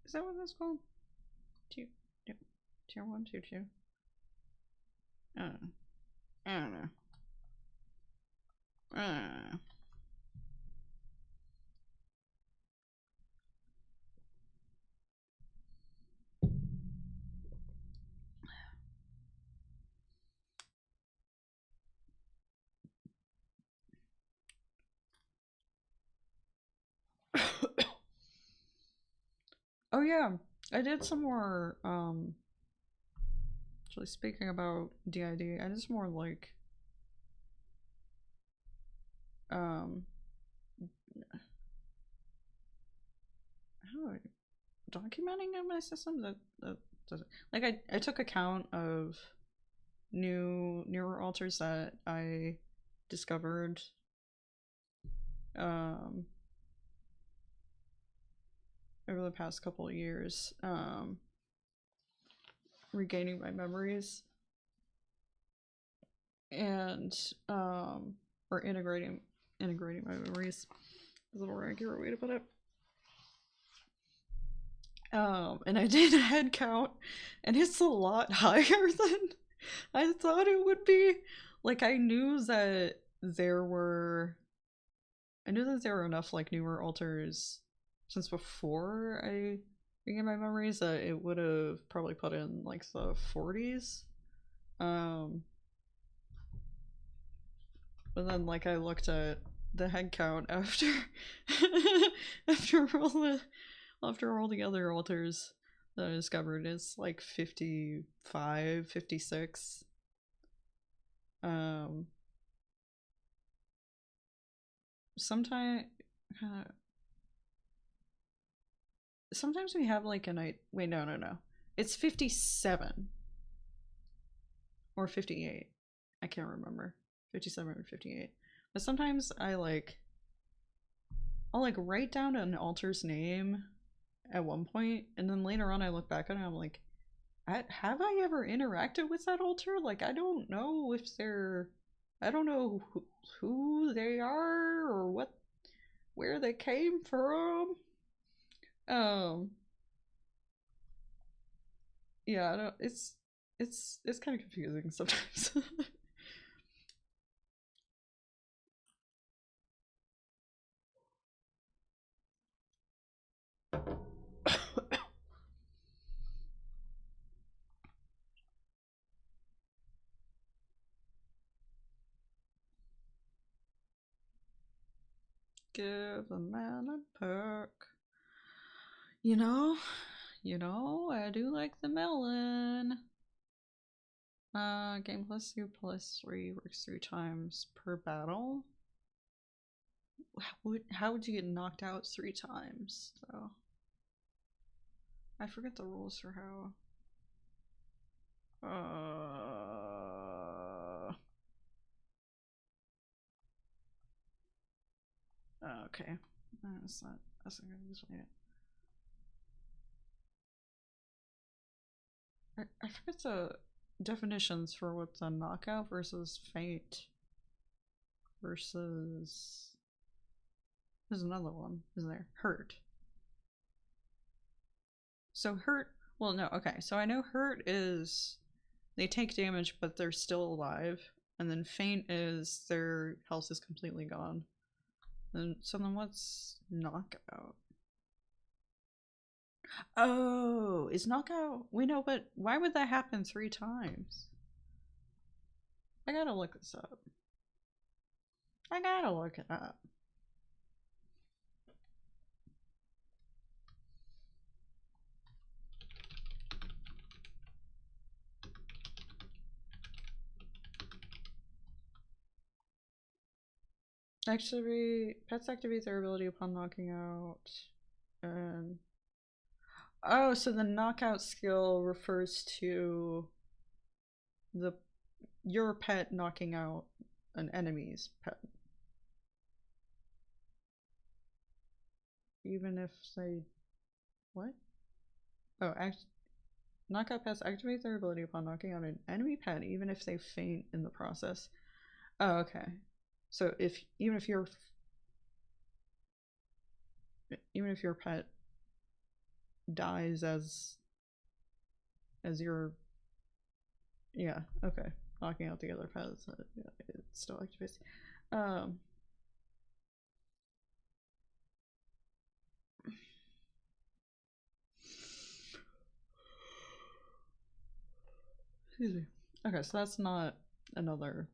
Is that what that's called? Tier 1, tier 2? I don't know. I don't know. Oh yeah, I did some more, actually speaking about DID, I did some more like, documenting in my system that does it. Like I took account of newer altars that I discovered over the past couple of years, regaining my memories and or integrating my memories is a more accurate way to put it. And I did a head count, and it's a lot higher than I thought it would be. Like I knew that there were enough like newer altars since before I began my memories that it would have probably put in like the 40s. But then like I looked at the head count after after all the other altars that I discovered, it's like 55, 56. Sometimes sometimes we have like a night. Wait, no. It's 57 or 58. I can't remember. 57 or 58. But sometimes I'll like write down an altar's name at one point, and then later on I look back at it and I'm like, have I ever interacted with that altar? Like I don't know if I don't know who they are or where they came from. Yeah, I don't, it's kind of confusing sometimes. give the man a perk. I do like the melon. Game plus 2 plus 3 works 3 times per battle. How would you get knocked out 3 times, though? I forget the rules for how. Okay. That's not gonna explain it. I forget the definitions for what's a knockout versus faint versus. There's another one, isn't there? Hurt. So hurt. Well, no. Okay. So I know hurt is they take damage, but they're still alive, and then faint is their health is completely gone. And so then what's knockout? Oh, is knockout? We know, but why would that happen 3 times? I gotta look this up. I gotta look it up. Pets activate their ability upon knocking out. And oh, so the knockout skill refers to your pet knocking out an enemy's pet. Even if they what? Oh, knockout pets activate their ability upon knocking out an enemy pet, even if they faint in the process. Oh, okay. So even if your pet dies as your okay, knocking out the other pets, it still activates. Excuse me. Okay, so that's not another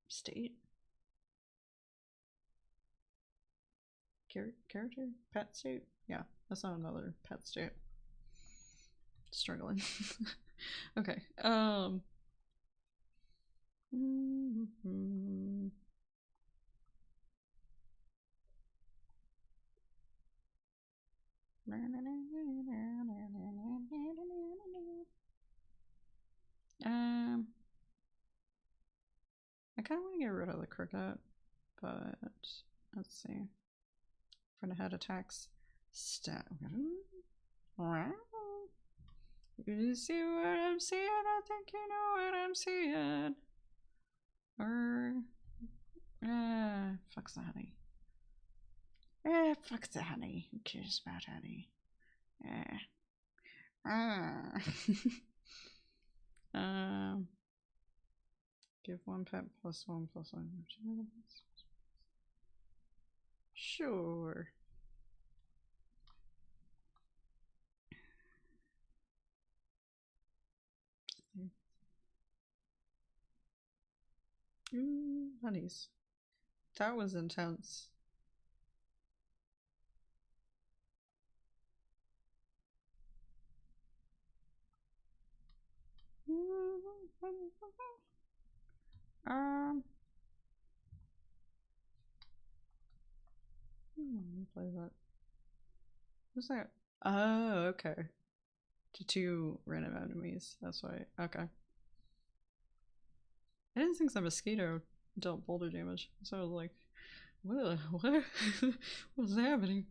state character pet state. Yeah, that's not another pet state. Struggling. Okay. I kind of want to get rid of the cricket, but let's see. Front ahead attacks. Stat. You see what I'm seeing? I think you know what I'm seeing. Fuck the honey. Fuck the honey. Who cares about honey? Give 1 pet +1 +1. Sure. Honeys. That was intense. Let me play that. What's that? Oh, okay. To 2 random enemies. That's why. Okay. I didn't think the mosquito dealt boulder damage, so I was like, what what's happening?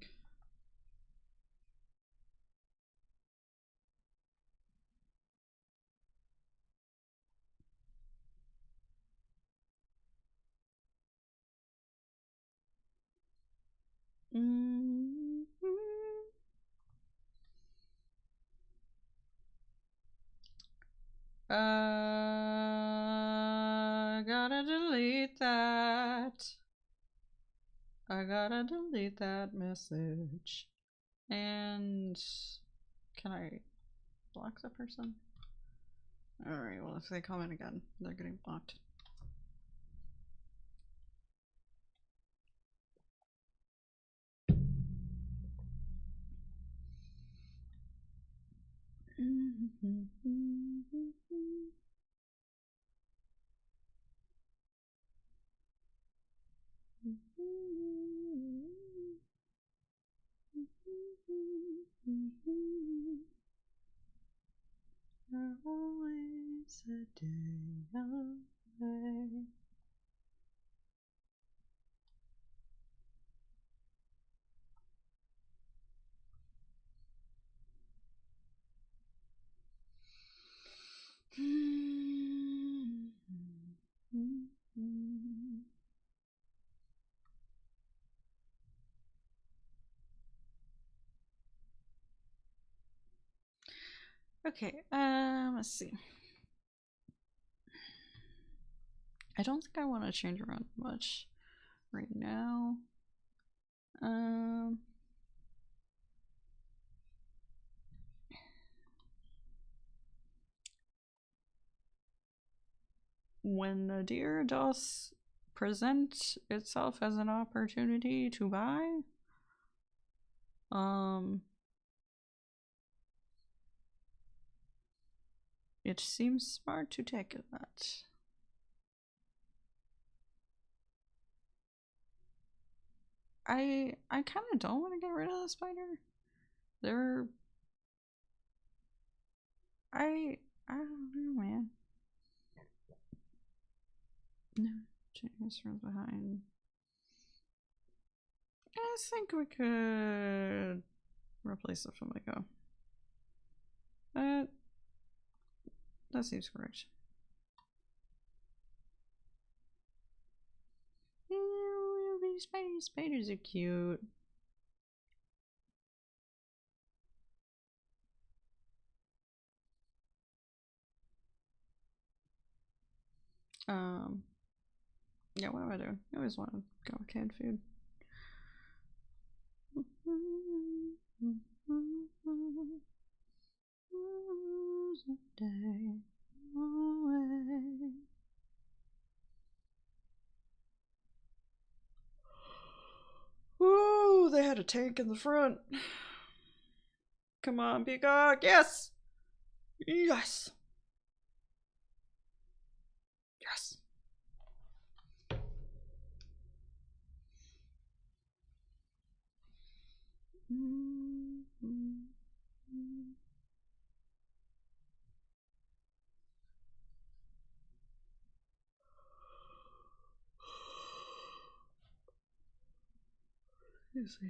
Gotta delete that. I gotta delete that message. And can I block the person? Alright, well, if they come in again, they're getting blocked. Always a day away. Okay, let's see. I don't think I want to change around much right now. When the deer does present itself as an opportunity to buy, it seems smart to take that. I kind of don't want to get rid of the spider. They're I don't know, man. No, changes from behind. I think we could replace the Flamingo. That seems correct. Spiders are cute. Yeah, what am I doing? I always want to go with canned food. Ooh, they had a tank in the front. Come on, Peacock. Yes! Yes! Yes! Let's see.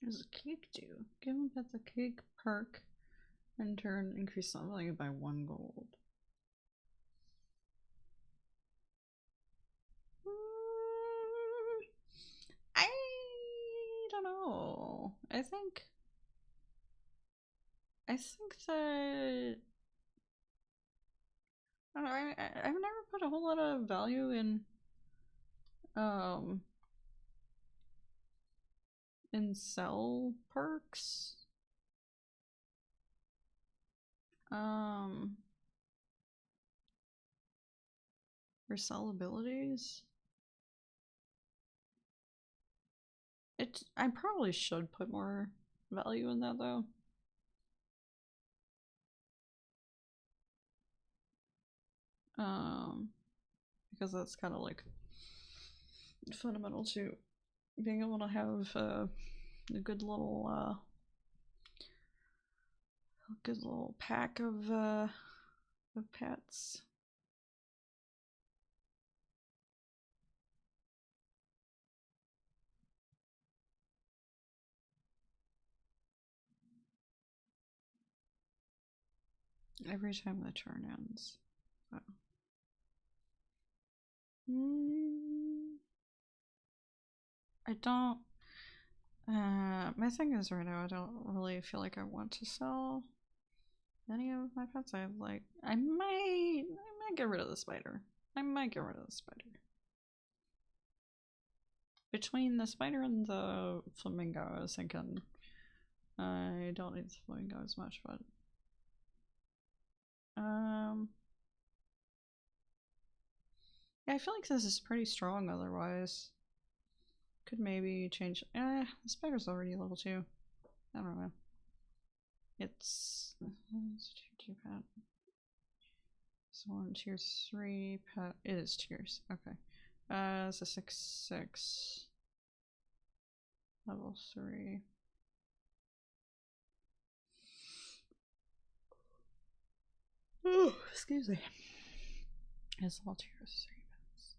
What does a cake do? Given that the cake perk in turn increase some value by 1 gold. I don't know. I think that I don't know, I've never put a whole lot of value in sell perks. Or sell abilities. I probably should put more value in that though. Because that's kind of like fundamental to being able to have a good little pack of pets. Every time the turn ends. Oh. I don't. My thing is right now I don't really feel like I want to sell any of my pets. I like. I might get rid of the spider. I might get rid of the spider. Between the spider and the flamingo, I was thinking I don't need the flamingo as much, but yeah, I feel like this is pretty strong otherwise. Could maybe change. The spider's already level 2. I don't know. It's tier 2 pet. So on tier 3 pet. It is tiers. Okay. It's a 6/6. Level 3. Oh, excuse me. It's all tier 3 pets.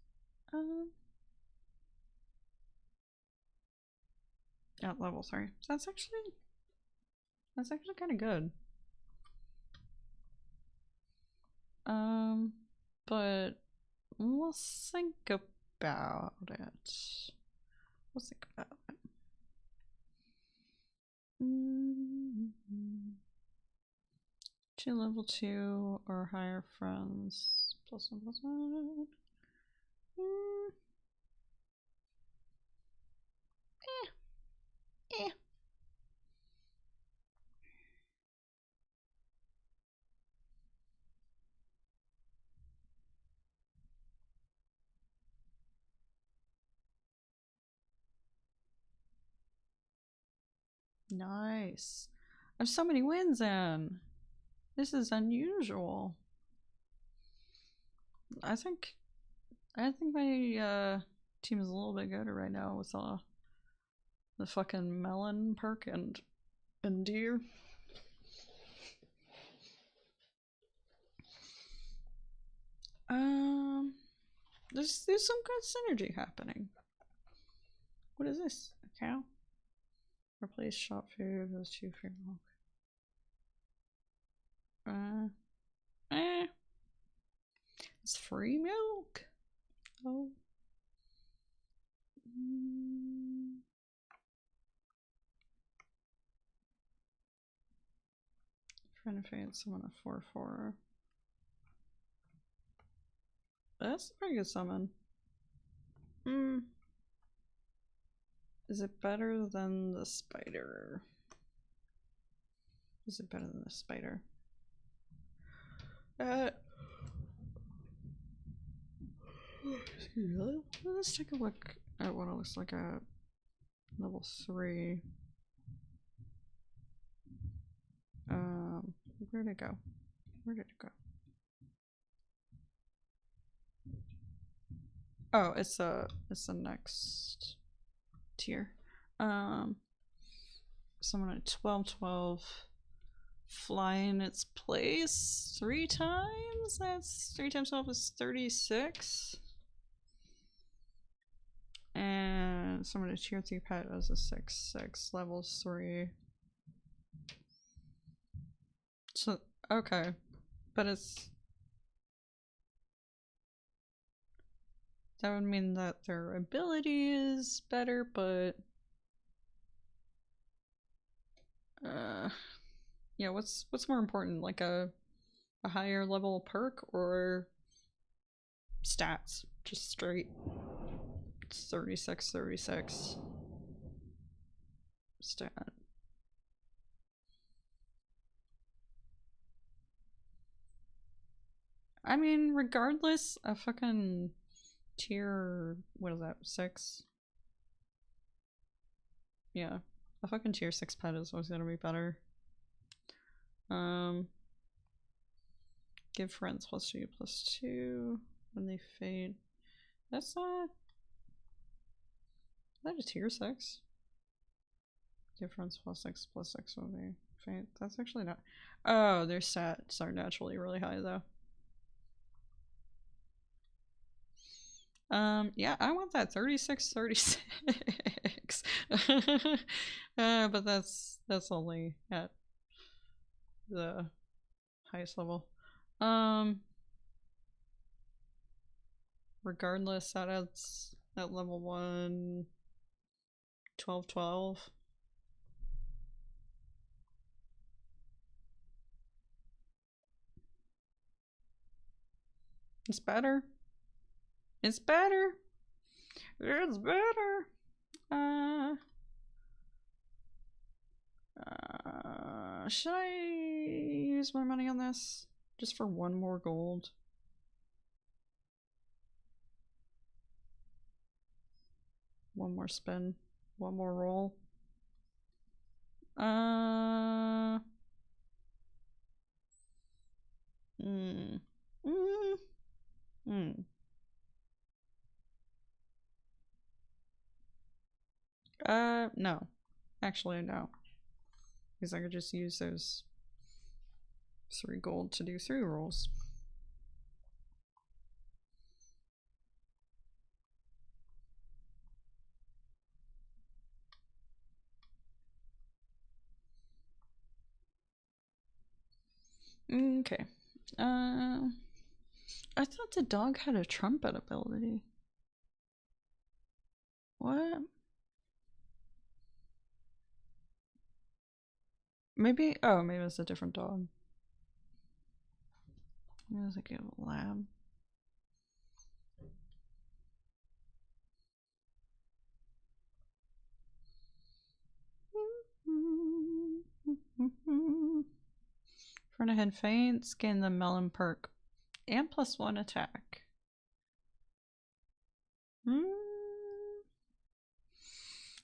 At level 3. So that's actually kind of good. But we'll think about it. We'll think about it. Two level 2 or higher friends. +1/+1. Nice. I have so many wins in. This is unusual. I think my team is a little bit good right now with the fucking melon perk and deer. There's some good synergy happening. What is this? A cow? Replace shop food with 2 free milk. It's free milk. Oh. Trying to find someone a 4/4. That's a pretty good summon. Is it better than the spider? Is it better than the spider? Let's take a look at what it looks like at level 3. Where'd it go? Where did it go? Oh, it's the next tier. Someone at 12/12 fly in its place 3 times. That's 3 times 12 is 36. And someone at tier 3 pet as a 6/6 level 3. So okay, but that would mean that their ability is better, but yeah, what's more important, like a higher level perk or stats? Just straight 36/36 stat. I mean, regardless, a fucking tier, what is that, 6? Yeah, a fucking tier 6 pet is always gonna be better. Give friends +2/+2 when they fade. That's not. Is that a tier 6? Give friends +6/+6 when they fade. That's actually not. Oh, their stats are naturally really high though. Yeah, I want that 36/36. But that's only at the highest level. Regardless, that adds at level 1, 12, 12. It's better. It's better. It's better. Should I use my money on this? Just for 1 more gold? One more spin. 1 more roll. No. Actually, no. Because I could just use those 3 gold to do 3 rolls. Okay. I thought the dog had a trumpet ability. What? Maybe, oh, maybe it's a different dog. Maybe it's like a lab. Front ahead feints, gain the melon perk and +1 attack.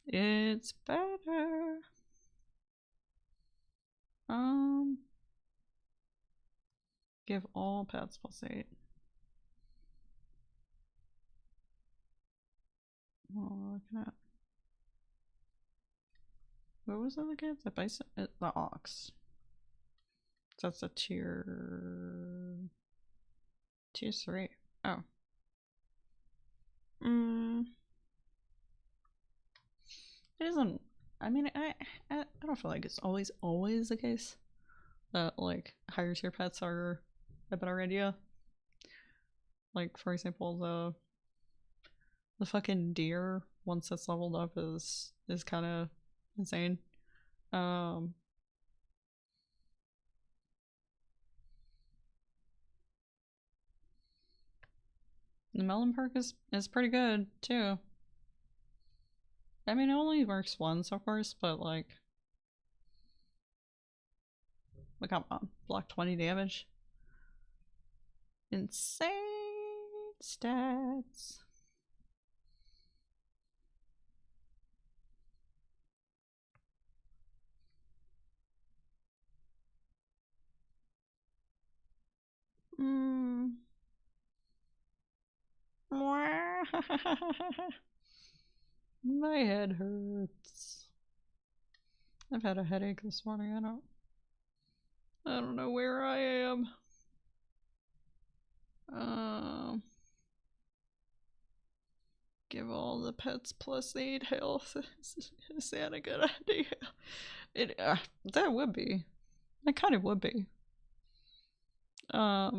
It's better. Give all pets +8. What am I looking at? What was that again? The bison? The ox. That's a tier 3. Oh. It isn't. I mean, I don't feel like it's always the case that like higher tier pets are a better idea. Like for example, the fucking deer once it's leveled up is kind of insane. The melon perk is pretty good too. I mean, it only works once, of course, but like, come on, block 20 damage. Insane stats. My head hurts. I've had a headache this morning. I don't know where I am. Give all the pets +8 health. Is that a good idea? That would be. That kind of would be. How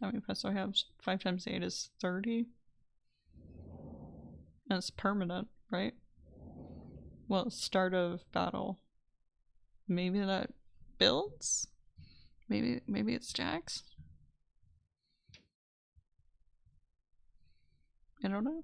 many pets do I have? 5 times 8 is 30. That's permanent, right? Well, start of battle. Maybe that builds? Maybe it's Jax? I don't know.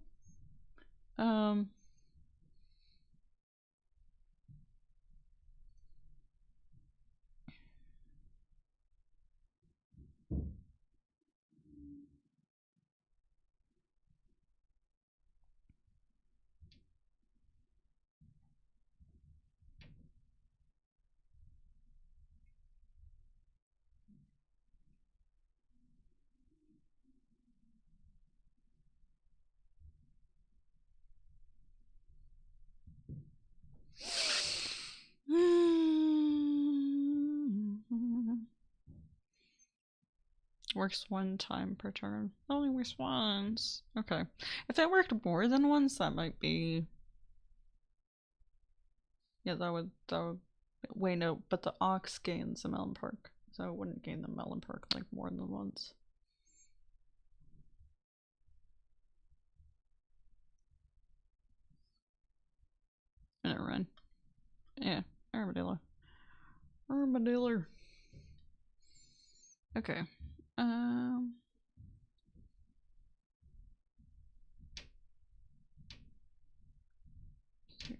Works 1 time per turn. It only works once. Okay. If that worked more than once, that might be. Yeah, that would. Wait, no, but the ox gains a melon perk. So I wouldn't gain the melon perk like more than once. Never mind. Yeah, armadillo. Armadillo. Okay.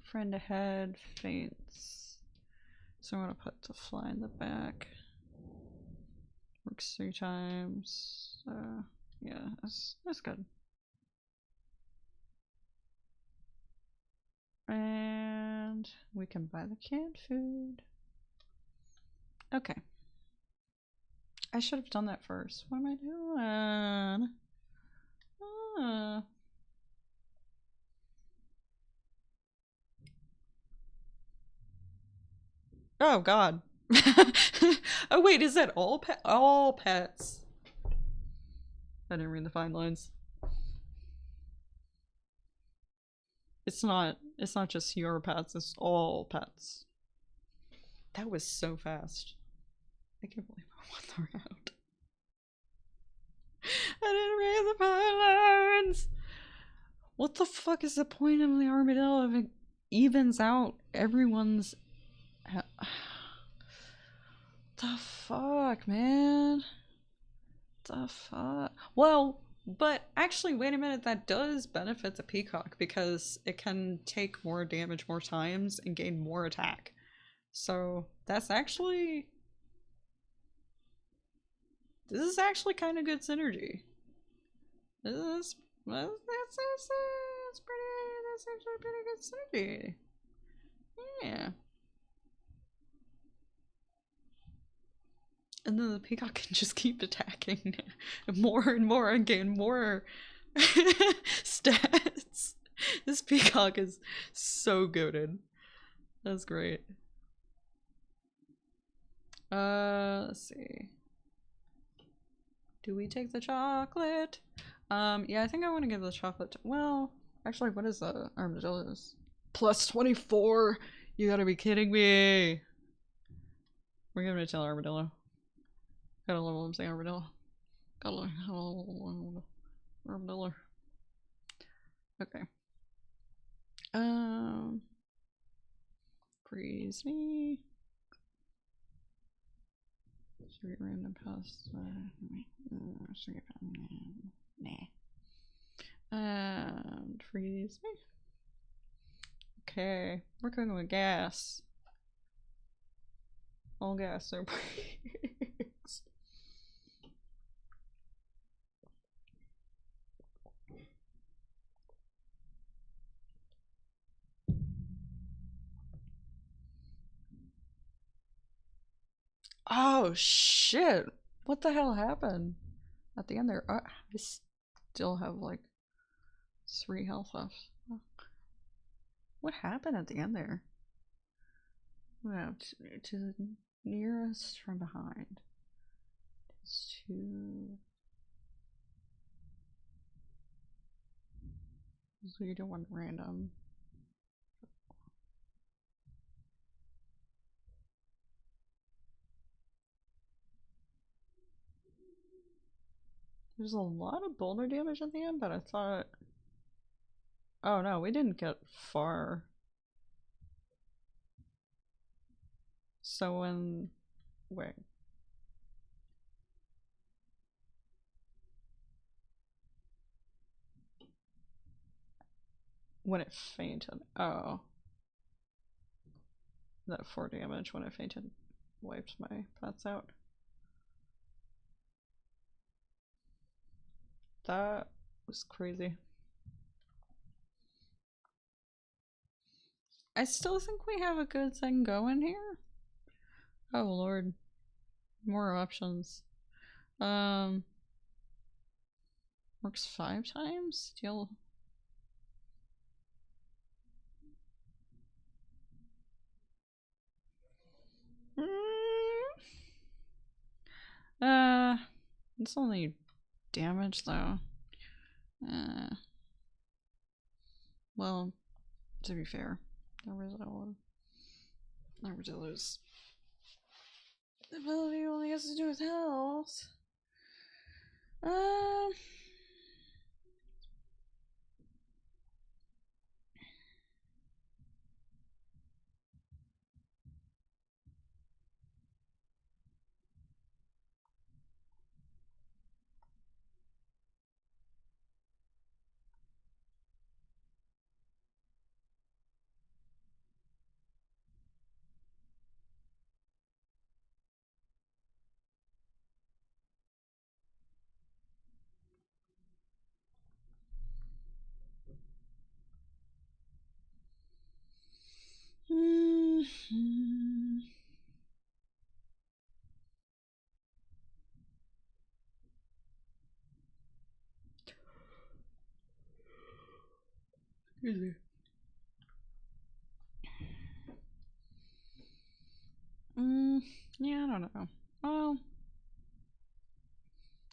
Friend ahead, faints. So I'm gonna put the fly in the back. Works 3 times. Yeah, that's good. And we can buy the canned food. Okay. I should have done that first. What am I doing? Oh god. Oh wait, is that all all pets? I didn't read the fine lines. It's not just your pets, it's all pets. That was so fast. I can't believe I won the round. I didn't read the fine lines. What the fuck is the point of the armadillo if it evens out everyone's... The fuck, man? The fuck? Well, but actually, wait a minute, that does benefit the peacock because it can take more damage more times and gain more attack. So that's actually... This is actually kind of good synergy. That's actually pretty good synergy. Yeah. And then the peacock can just keep attacking more and more and gain more stats. This peacock is so goated. That's great. Let's see. Do we take the chocolate? Yeah, I think I want to give the chocolate to, well, actually, what is the armadillo's? Plus 24! You gotta be kidding me! We're giving it to armadillo. Gotta level him, say armadillo. Gotta level armadillo. Okay. Freeze me. Three random pass. Nah. And freeze me. Okay, we're going with gas. All gas, so breaks. Oh shit! What the hell happened? At the end there, I still have like 3 health left. What happened at the end there? Well, to the nearest from behind. It's to... So you don't want random. There's a lot of boulder damage at the end, but I thought... Oh no, we didn't get far. So when... Wait. When it fainted. Oh. That 4 damage when it fainted wiped my pets out. That was crazy. I still think we have a good thing going here. Oh lord. More options. Works 5 times? Deal. It's only damage though. Well, to be fair, Armadillo's The ability only has to do with health. Excuse me. Yeah, I don't know. Well,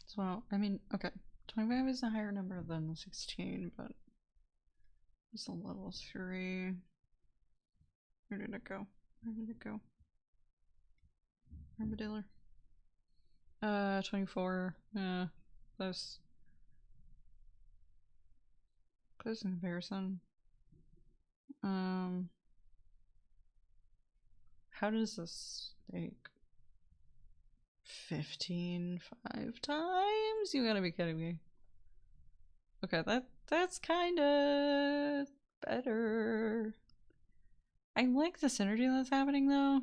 so, I mean, okay. 25 is a higher number than 16, but it's a level 3. Where did it go? Where did it go? Armadillo. 24. Yeah, close. Close in comparison. How does this take 15 5 times? You gotta be kidding me. Okay, that's kinda better. I like the synergy that's happening though.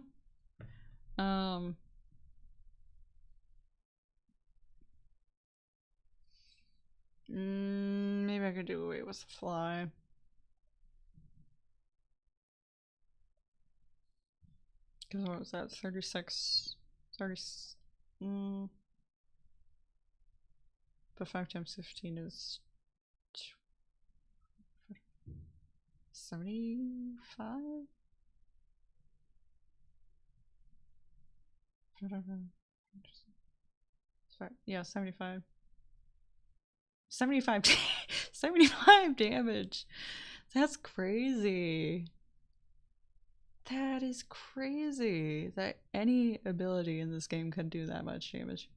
Maybe I could do away with the fly. Because what was that? 36. 30. But 5 times 15 is 75? Yeah, 75. 75 75 damage. That's crazy. That is crazy that any ability in this game can do that much damage.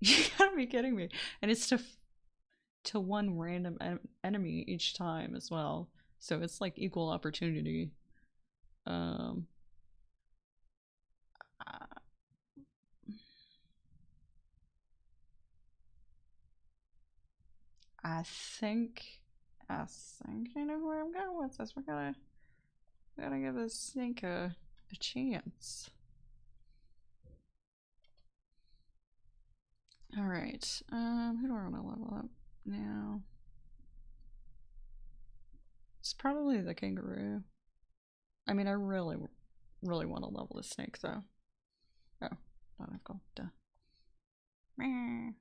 You gotta be kidding me. And it's to one random enemy each time as well. So it's like equal opportunity. I think I know where I'm going with this. We gotta give this snake a chance. Alright. Who do I want to level up now? It's probably the kangaroo. I mean, I really want to level the snake though. Oh, don't have gold. Duh. Meh.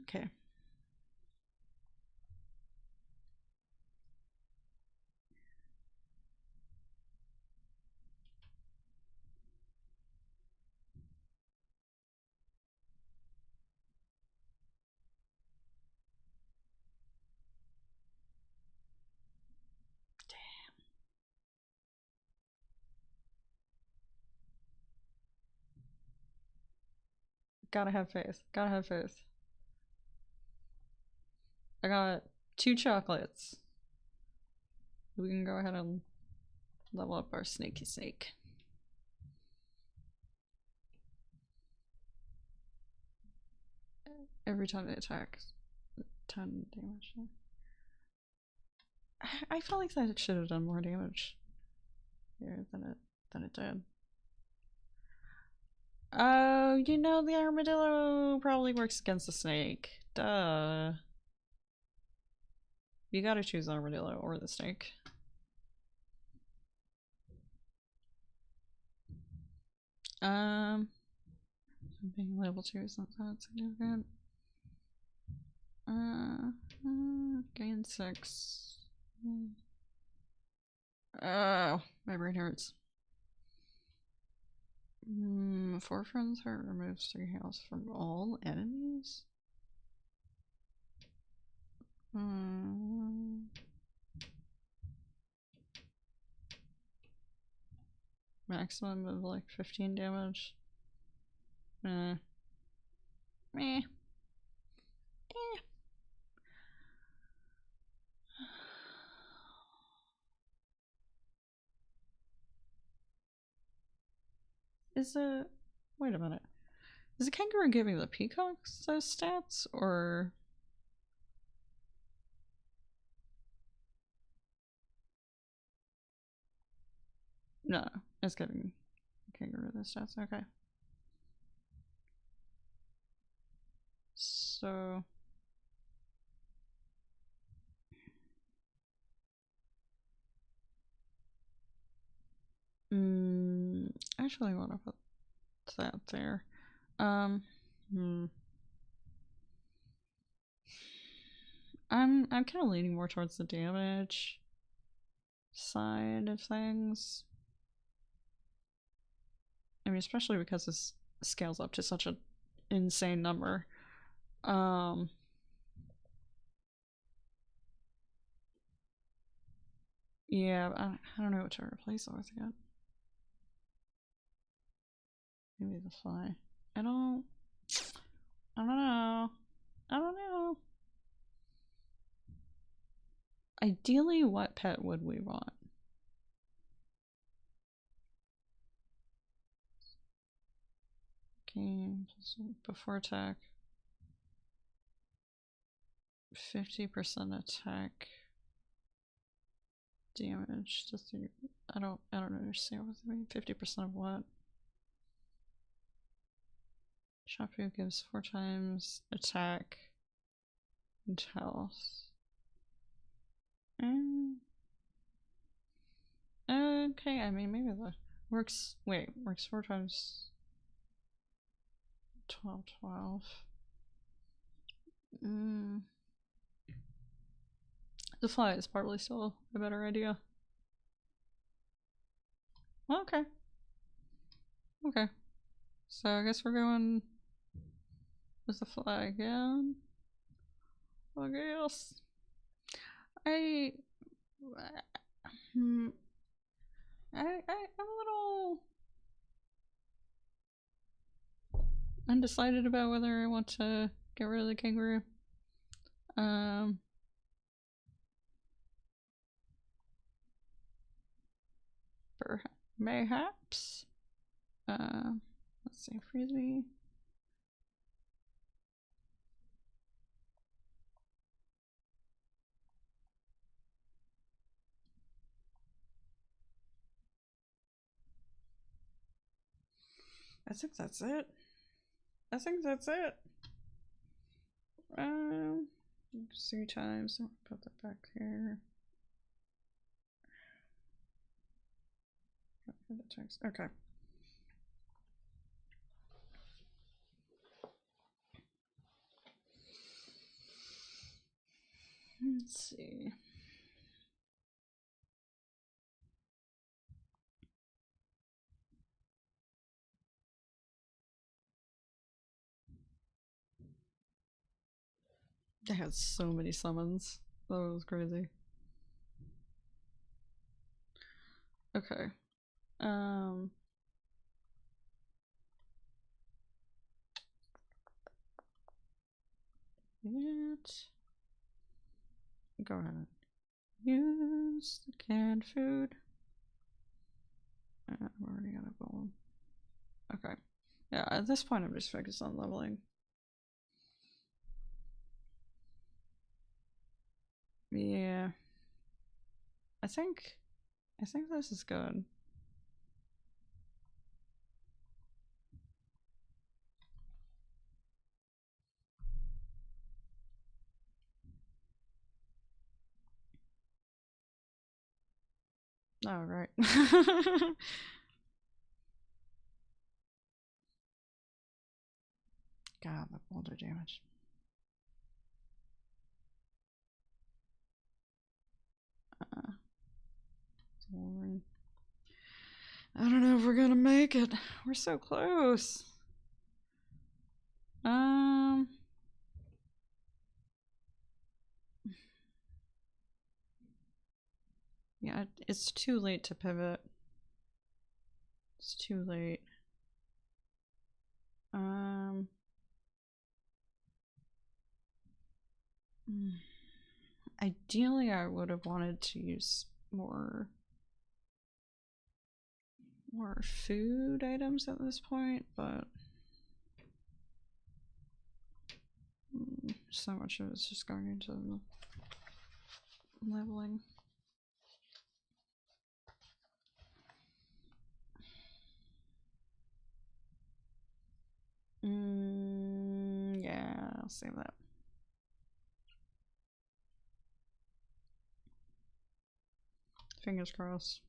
Okay. Gotta have faith. Gotta have faith. I got 2 chocolates. We can go ahead and level up our snaky snake. Every time they attack, 10 damage. I felt like that should have done more damage here than it did. Oh, you know the armadillo probably works against the snake. Duh. You gotta choose armadillo or the snake. Being level 2 is not that significant. Gain 6. Oh, my brain hurts. 4 friends heart removes 3 health from all enemies? Maximum of like 15 damage. Meh. Meh. Eh. Is it... Wait a minute. Is the kangaroo giving the peacocks those stats, or... No, it's giving the kangaroo those stats. Okay. So... I actually want to put that there. I'm kind of leaning more towards the damage side of things. I mean, especially because this scales up to such an insane number. Yeah, I don't know what to replace it with yet. Maybe the fly. I don't know. I don't know. Ideally, what pet would we want? Okay, before attack. 50% attack damage. Just I don't understand what they mean. 50% of what? Shapu gives 4 times attack and health. Okay, I mean maybe that works. Wait, works 4 times 12, 12. The fly is probably still a better idea. Okay. Okay. So I guess we're going with the fly again. I guess. I'm a little undecided about whether I want to get rid of the kangaroo. Mayhaps. Let's see, frisbee. I think that's it. I think that's it. 3 times. I'll put that back here. Okay. Let's see. They had so many summons. That was crazy. Okay. Go ahead. Use the canned food. I'm already out of bone. Okay. Yeah, at this point I'm just focused on leveling. Yeah. I think this is good. Oh, right. God, the boulder damage. I don't know if we're gonna make it. We're so close. Yeah, it's too late to pivot. It's too late. Ideally, I would have wanted to use more food items at this point, but so much of it's just going into the leveling. Yeah, I'll save that. Fingers crossed.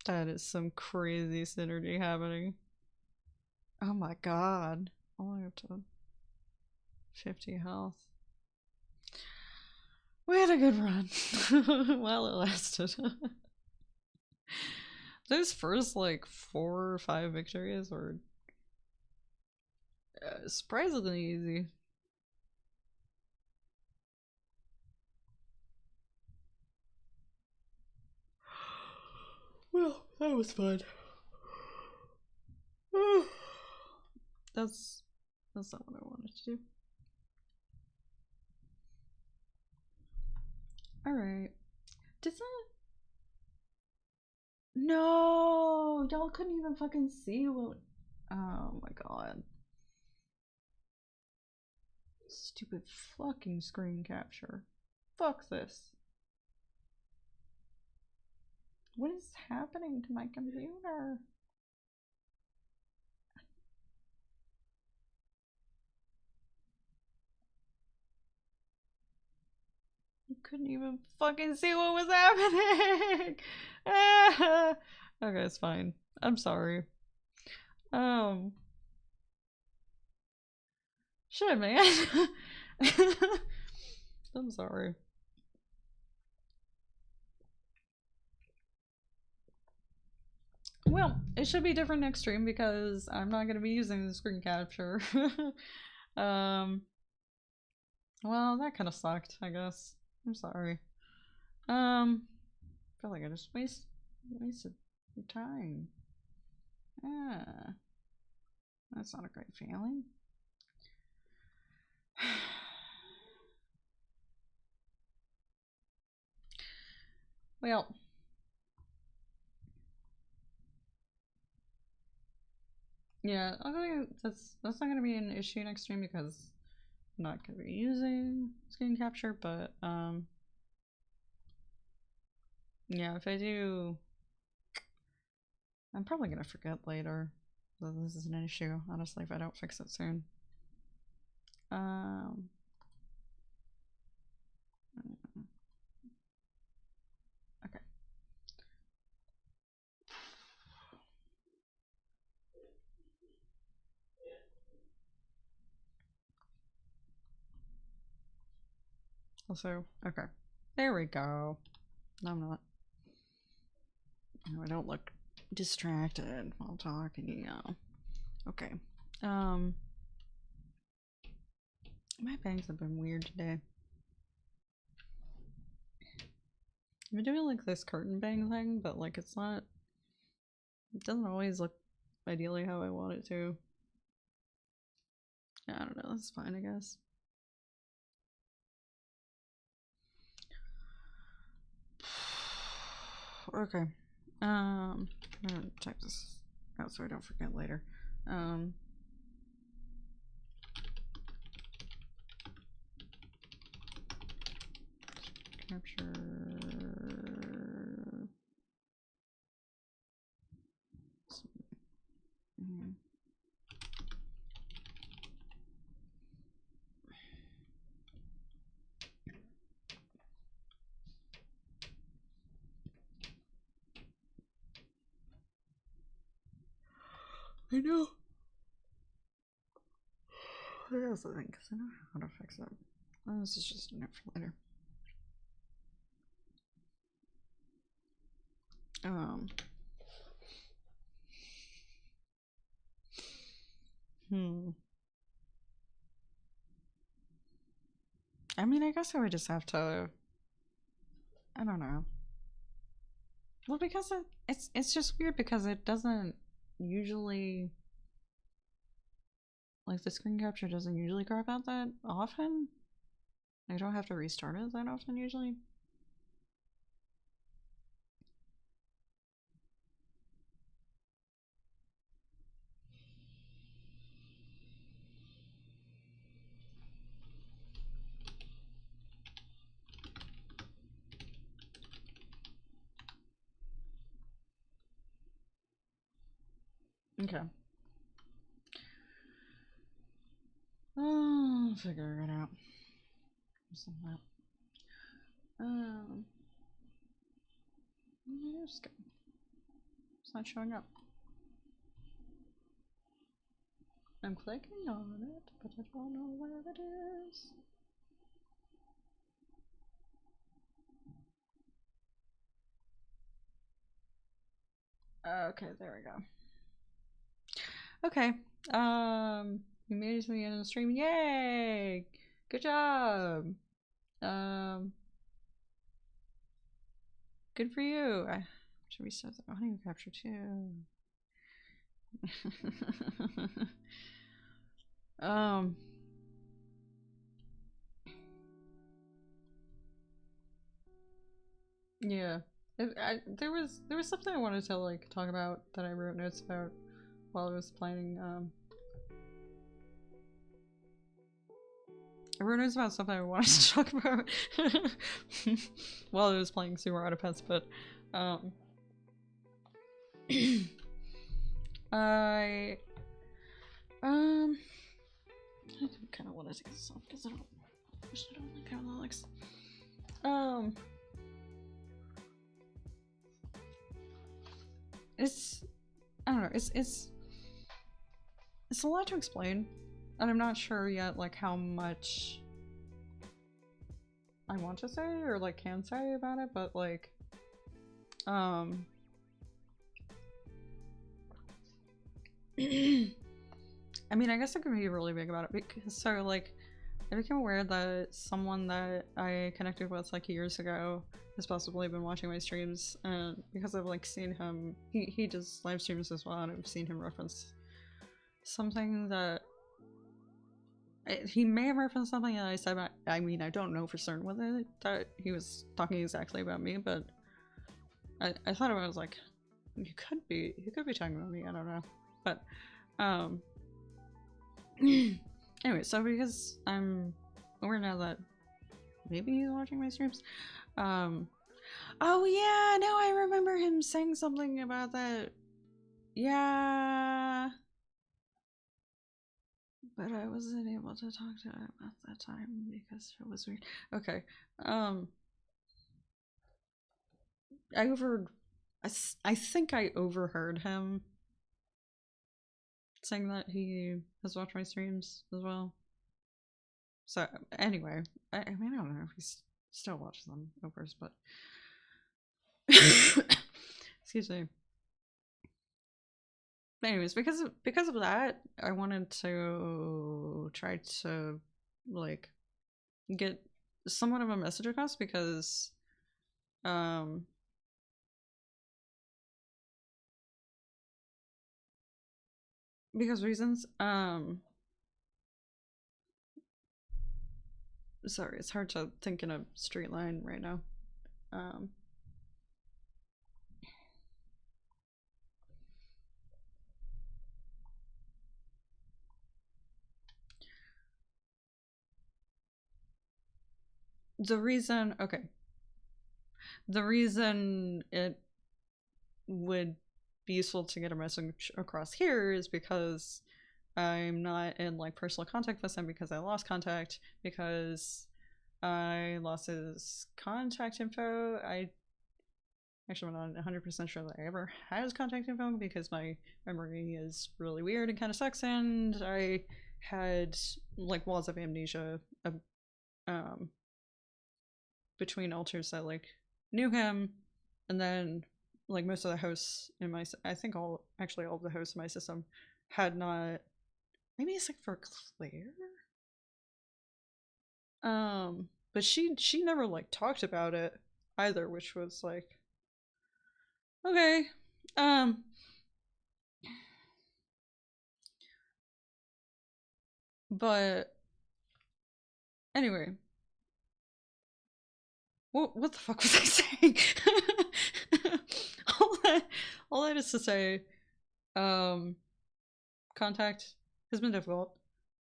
That is some crazy synergy happening. Oh my god. Only up to 50 health. We had a good run. While it lasted. Those first like 4 or 5 victories were surprisingly easy. Well, that was fun. That's not what I wanted to do. Alright. Does that... No! Y'all couldn't even fucking see what... Oh my god. Stupid fucking screen capture. Fuck this. What is happening to my computer? You couldn't even fucking see what was happening! Okay, it's fine. I'm sorry. Shit, man. I'm sorry. Well, it should be different next stream because I'm not going to be using the screen capture. Well, that kind of sucked, I guess. I'm sorry. I feel like I just wasted your time. Yeah. That's not a great feeling. Well, yeah, I think that's not gonna be an issue next stream because I'm not gonna be using screen capture, but yeah, if I do, I'm probably gonna forget later that this is an issue, honestly, if I don't fix it soon. Okay. Also, okay. There we go. No, I'm not. No, I don't look distracted while talking. Okay. My bangs have been weird today. I've been doing like this curtain bang thing, but like it's not. It doesn't always look ideally how I want it to. I don't know. That's fine, I guess. Okay. I'm gonna type this out so I don't forget later. Capture. I know. That's the thing, because I know how to fix it. Oh, this is just a note for later. I mean, I guess I would just have to. I don't know. Well, because it's just weird because it doesn't usually, like, the screen capture doesn't usually crop out that often. I don't have to restart it that often usually. Okay. I'll figure it out. Some of that. Just it's not showing up. I'm clicking on it, but I don't know where it is. Okay, there we go. Okay. You made it to the end of the stream. Yay! Good job. Good for you. I should reset the audio capture too. Yeah. There was something I wanted to like talk about that I wrote notes about while I was playing. I wrote notes about something I wanted to talk about while I was playing Super Mario Pets, but I kind of want to take this off because I don't like how that looks. It's I don't know. It's a lot to explain, and I'm not sure yet like how much I want to say or like can say about it, but like I mean, I guess I could be really big about it because so like I became aware that someone that I connected with like years ago has possibly been watching my streams, and because I've like seen him, he does live streams as well, and I've seen him reference something that he may have referenced something that I said about, I mean, I don't know for certain whether that he was talking exactly about me, but I thought about it, I was like, you could be talking about me, I don't know. But anyway, so because I'm aware now that maybe he's watching my streams, oh yeah, no, I remember him saying something about that. Yeah, but I wasn't able to talk to him at that time because it was weird. Okay, I think I overheard him saying that he has watched my streams as well. So anyway, I mean, I don't know if he still watches them, of course, but excuse me. But anyways, because of that, I wanted to try to like get somewhat of a message across because reasons. Sorry, it's hard to think in a straight line right now. The reason, okay, the reason it would be useful to get a message across here is because I'm not in like personal contact with him because I lost contact, because I lost his contact info. I Actually, I'm not 100% sure that I ever had his contact info because my memory is really weird and kind of sucks, and I had like walls of amnesia um, between alters that like knew him, and then like most of the hosts in my, I think all of the hosts in my system had not, maybe it's like for Claire, but she never like talked about it either, which was like okay. um but anyway, what the fuck was I saying? all that all that is to say, um contact has been difficult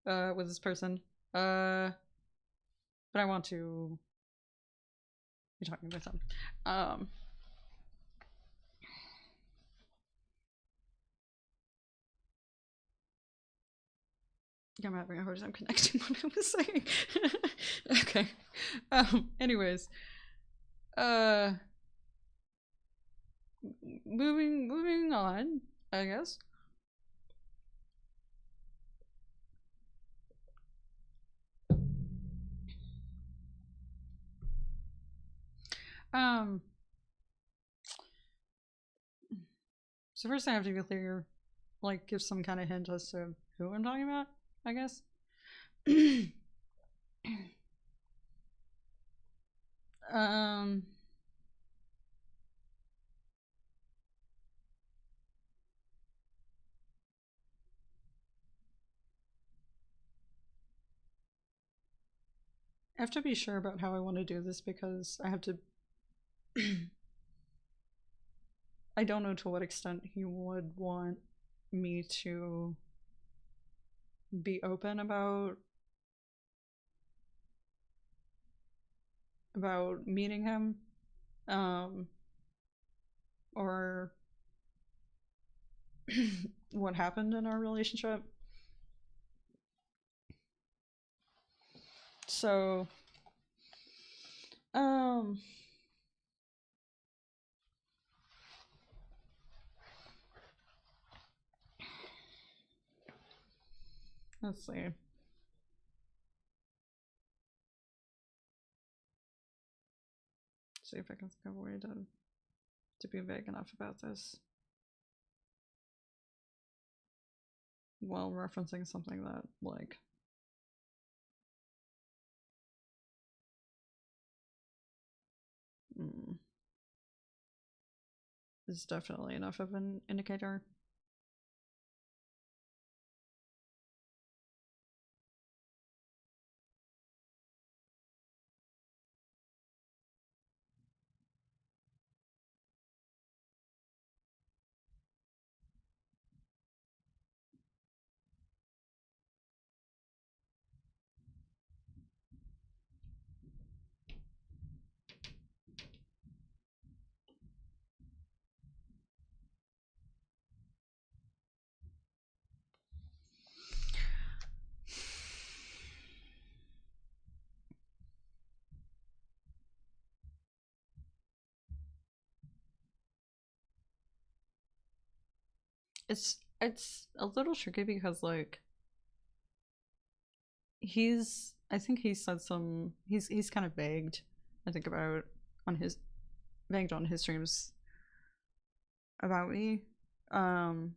with this person, but I want to be talking with them. I'm having a hard time connecting what I was saying. Okay. Anyways, uh, moving on, I guess. Um, so first I have to be clear, like, give some kind of hint as to who I'm talking about, I guess. um, I have to be sure about how I want to do this because I have to. I don't know to what extent he would want me to be open about meeting him, um, or what happened in our relationship. So, um, let's see. See if I can think of a way to be vague enough about this while referencing something that like is definitely enough of an indicator. It's a little tricky because like I think he said some he's kind of vagued, I think, about on his vagued on his streams about me. Um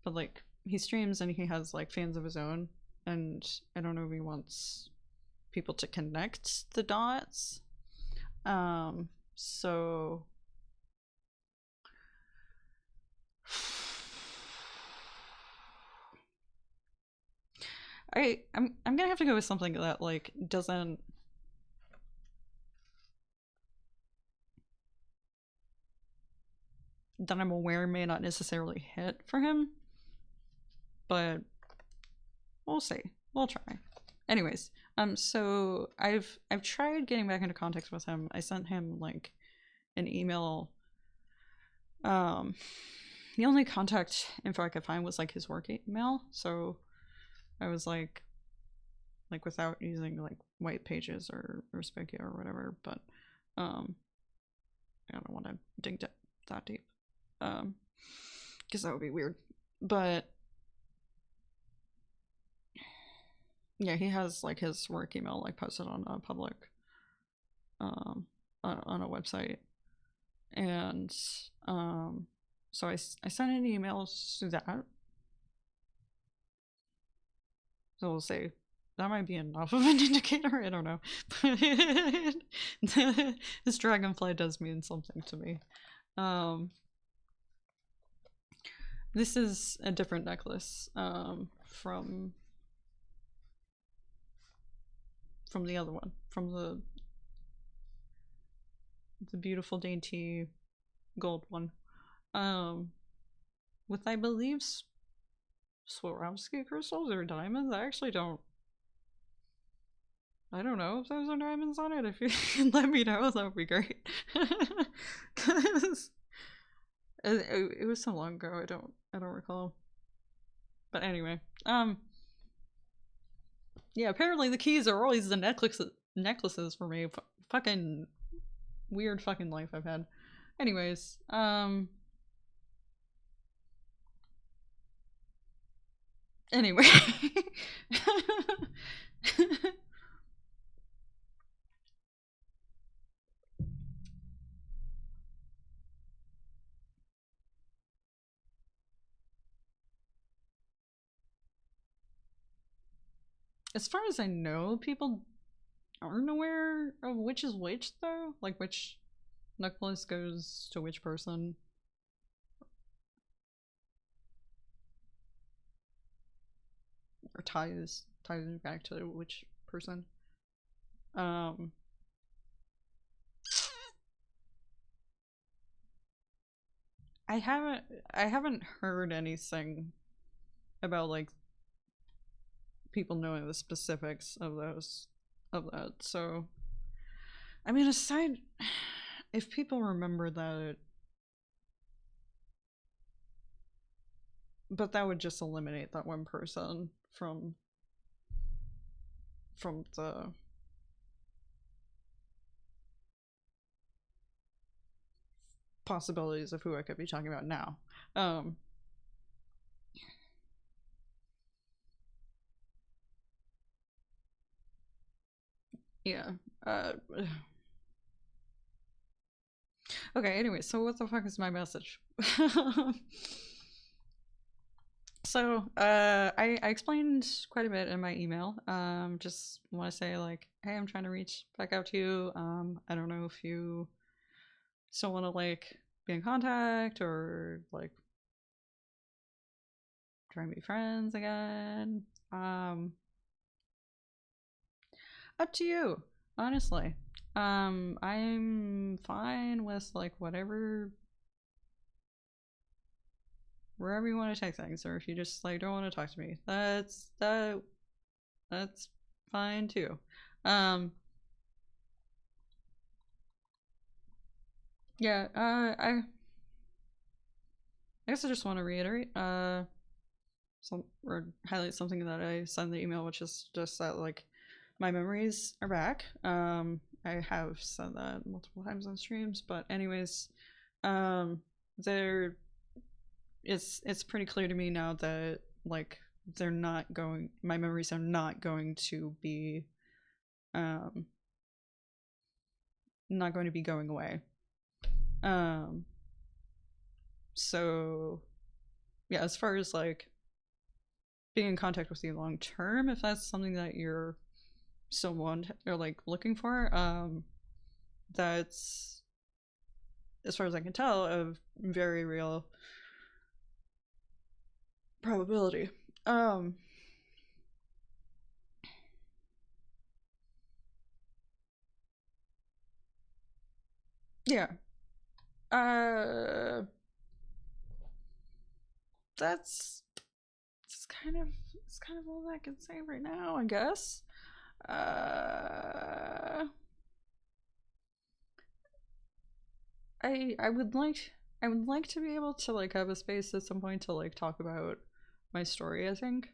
but like he streams and he has like fans of his own, and I don't know if he wants people to connect the dots. So I'm gonna have to go with something that like doesn't that I'm aware may not necessarily hit for him, but we'll see. We'll try. Anyways, so I've tried getting back into contact with him. I sent him like an email. The only contact info I could find was like his work email, so I was like like without using like white pages or Spigia or whatever, but I don't want to dig that deep, because that would be weird. But yeah, he has like his work email like posted on a public, on a website, and so I sent an email to that. So we'll say that might be enough of an indicator. I don't know. This dragonfly does mean something to me. This is a different necklace from the other one, from the beautiful dainty gold one, with I believe Swarovski crystals or diamonds. I actually don't know if those are diamonds on it. If you can let me know, that would be great. Because it was so long ago, I don't recall. But anyway, yeah, apparently the keys are always the necklaces for me. Fucking weird fucking life I've had. Anyways, anyway. As far as I know, people aren't aware of which is which, though. Like, which necklace goes to which person. Or ties back to which person. I haven't heard anything about like people knowing the specifics of that. So I mean, aside, if people remember that, but that would just eliminate that one person from the possibilities of who I could be talking about now. Yeah. Okay, anyway, so what the fuck is my message? So, I explained quite a bit in my email. Just want to say, like, hey, I'm trying to reach back out to you. I don't know if you still want to, like, be in contact or, like, try and be friends again. Up to you, honestly. I'm fine with, like, wherever you want to take things, or if you just like don't want to talk to me, that's fine too. Yeah, I guess I just want to reiterate or highlight something that I said in the email, which is just that like my memories are back. I have said that multiple times on streams, but anyways, they're it's pretty clear to me now that like my memories are not going to be not going to be going away. So yeah, as far as like being in contact with you long term, if that's something that you're someone or like looking for, that's, as far as I can tell, a very real probability. Yeah. Uh that's it's kind of all I can say right now, I guess. Uh I would like to be able to like have a space at some point to like talk about my story, I think.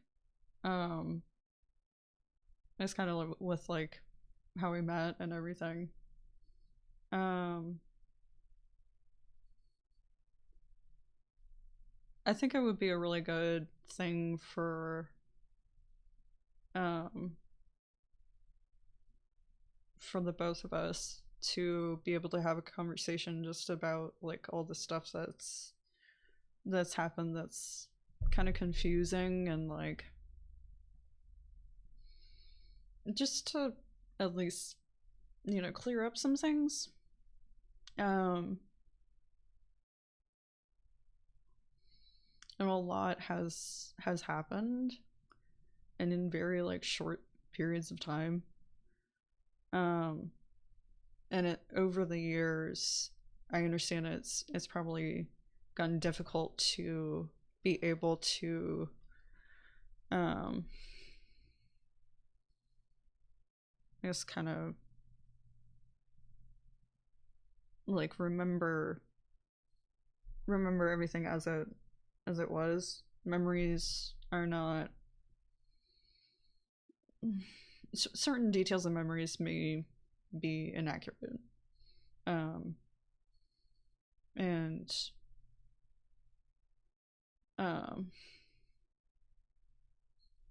It's kind of with like how we met and everything. I think it would be a really good thing um for the both of us to be able to have a conversation just about like all the stuff that's happened that's kind of confusing, and like just to at least, you know, clear up some things. um and a lot has happened, and in very like short periods of time. um and it over the years, I understand it's probably gotten difficult to be able to um I guess kind of like remember everything as it was. Memories are not certain details of memories may be inaccurate. um and um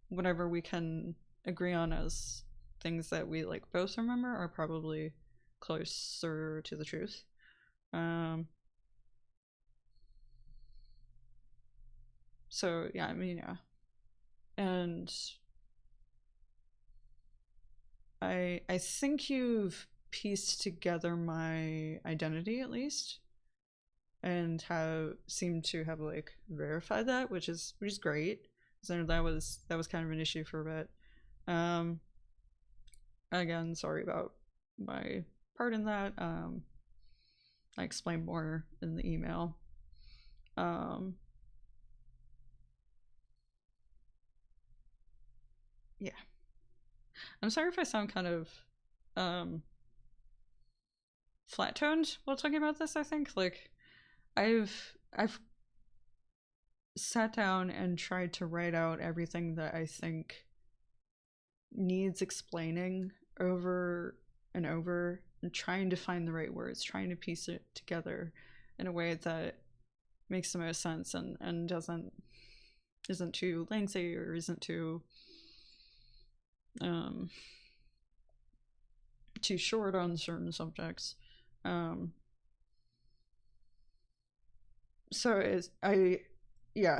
whatever we can agree on as things that we like both remember are probably closer to the truth. um so yeah, I mean, yeah. And I think you've pieced together my identity at least, and have seemed to have like verified that, which is great. So that was kind of an issue for a bit. Um, Again, sorry about my part in that. I explained more in the email. Um, yeah, I'm sorry if I sound kind of um flat toned while talking about this. I think like I've sat down and tried to write out everything that I think needs explaining over and over, and trying to find the right words, trying to piece it together in a way that makes the most sense, and isn't too lengthy or isn't um too short on certain subjects. Um so it's I yeah.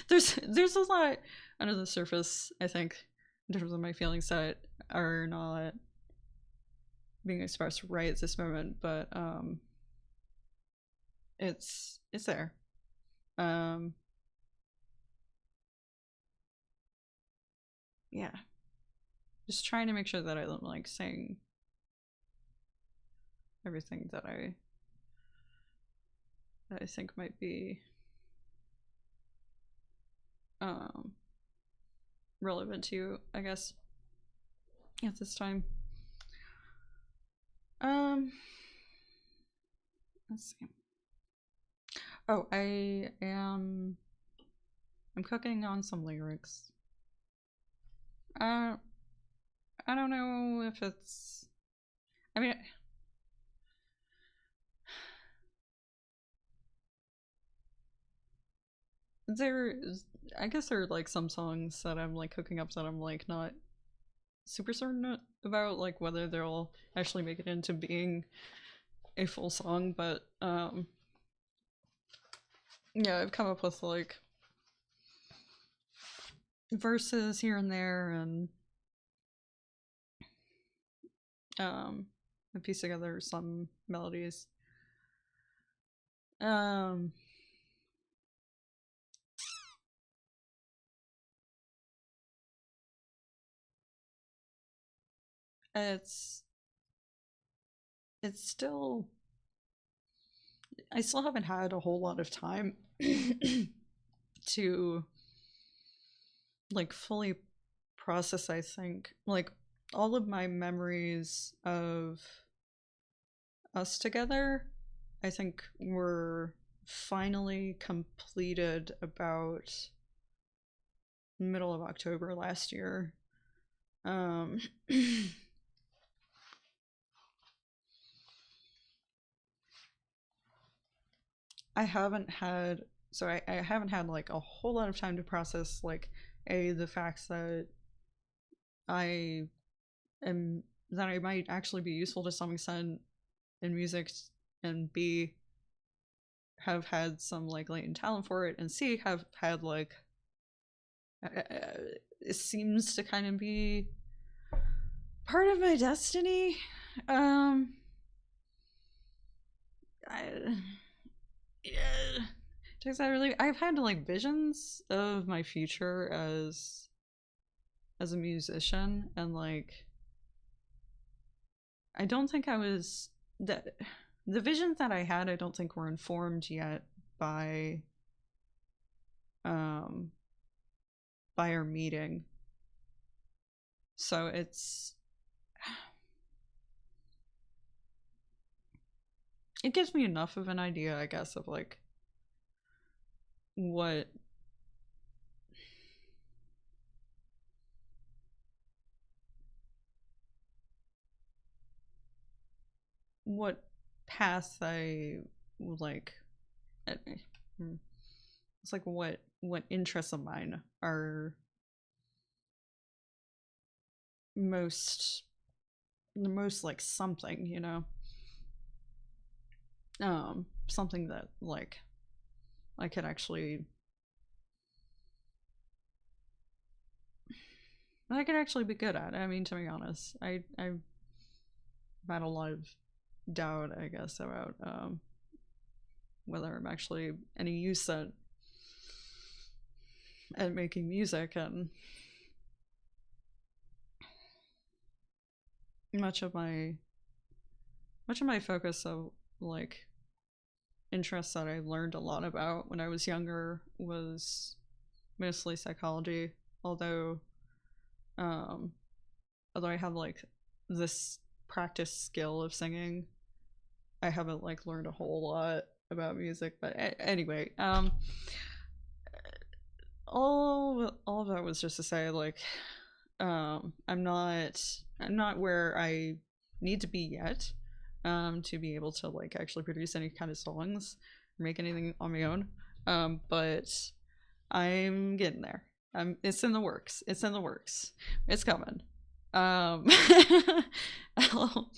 There's a lot under the surface, I think, in terms of my feelings that are not being expressed right at this moment, but it's there. um yeah, just trying to make sure that I don't like saying everything that I think might be um relevant to you, I guess, at this time. um let's see. Oh, I'm cooking on some lyrics. uh I don't know if it's, I mean, there I guess there are like some songs that I'm like cooking up that I'm like not super certain about like whether they'll actually make it into being a full song, but yeah, I've come up with like verses here and there, and I piece together some melodies. um it's it's still, I still haven't had a whole lot of time to like fully process, I think. Like all of my memories of us together, I think were finally completed about middle of October last year. Um I haven't had I haven't had like a whole lot of time to process like the facts that I am that I might actually be useful to some extent in music, and B, have had some like latent talent for it, and C, have had like it seems to kind of be part of my destiny. Um, I, yeah, because I've had like visions of my future as a musician, and like I don't think I was that the visions that I had I don't think were informed yet by um by our meeting. So it gives me enough of an idea, I guess, of like what what path I like. It's like what interests of mine are most the most like something, you know, something that like I could actually be good at. I mean, to be honest, I've had a lot of doubt, I guess, about whether I'm actually any use at making music, and much of my focus of like interests that I learned a lot about when I was younger was mostly psychology. Although, um, although I have like this practice skill of singing, I haven't like learned a whole lot about music. But anyway, all of that was just to say like, I'm not where I need to be yet, to be able to like actually produce any kind of songs or make anything on my own. But I'm getting there. It's in the works. It's in the works. It's coming. Um, I'll,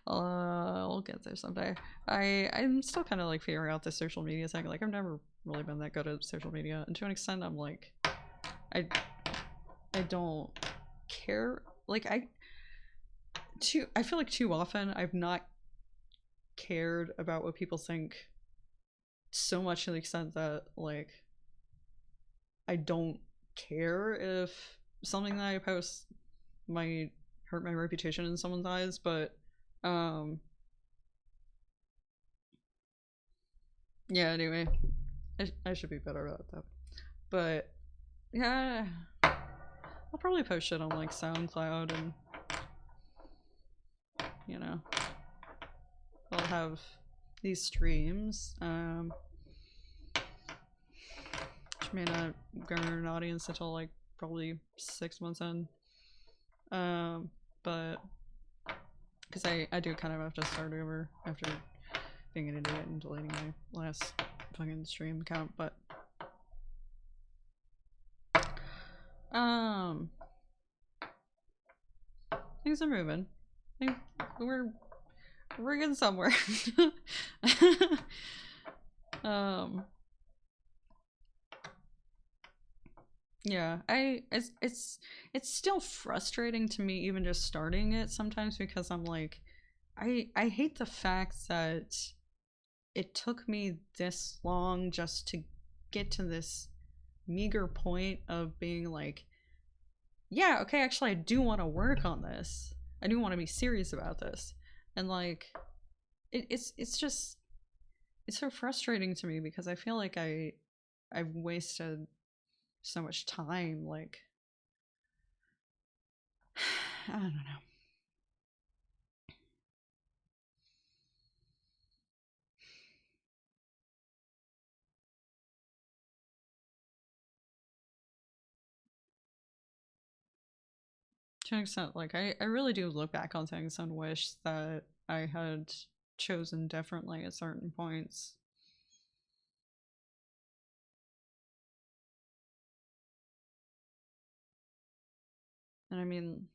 I'll get there someday. I'm still kind of like figuring out the social media thing. Like I've never really been that good at social media, and to an extent, I'm like, I I don't care. Like I feel like too often I've not cared about what people think so much to the extent that like I don't care if something that I post might hurt my reputation in someone's eyes, but um yeah, anyway, I should be better about that. But yeah, I'll probably post shit on like SoundCloud, and you know, I'll have these streams, which may not garner an audience until like probably 6 months in. But because I do kind of have to start over after being an idiot and deleting my last fucking stream account. But um, things are moving. We're getting somewhere. um, yeah, it's still frustrating to me even just starting it sometimes, because I'm like, I hate the fact that it took me this long just to get to this meager point of being like, yeah, okay, actually I do want to work on this. I do want to be serious about this. And like it's just it's so frustrating to me, because I feel like I've wasted so much time, like I don't know. To an extent, like I really do look back on things and wish that I had chosen differently at certain points. And I mean,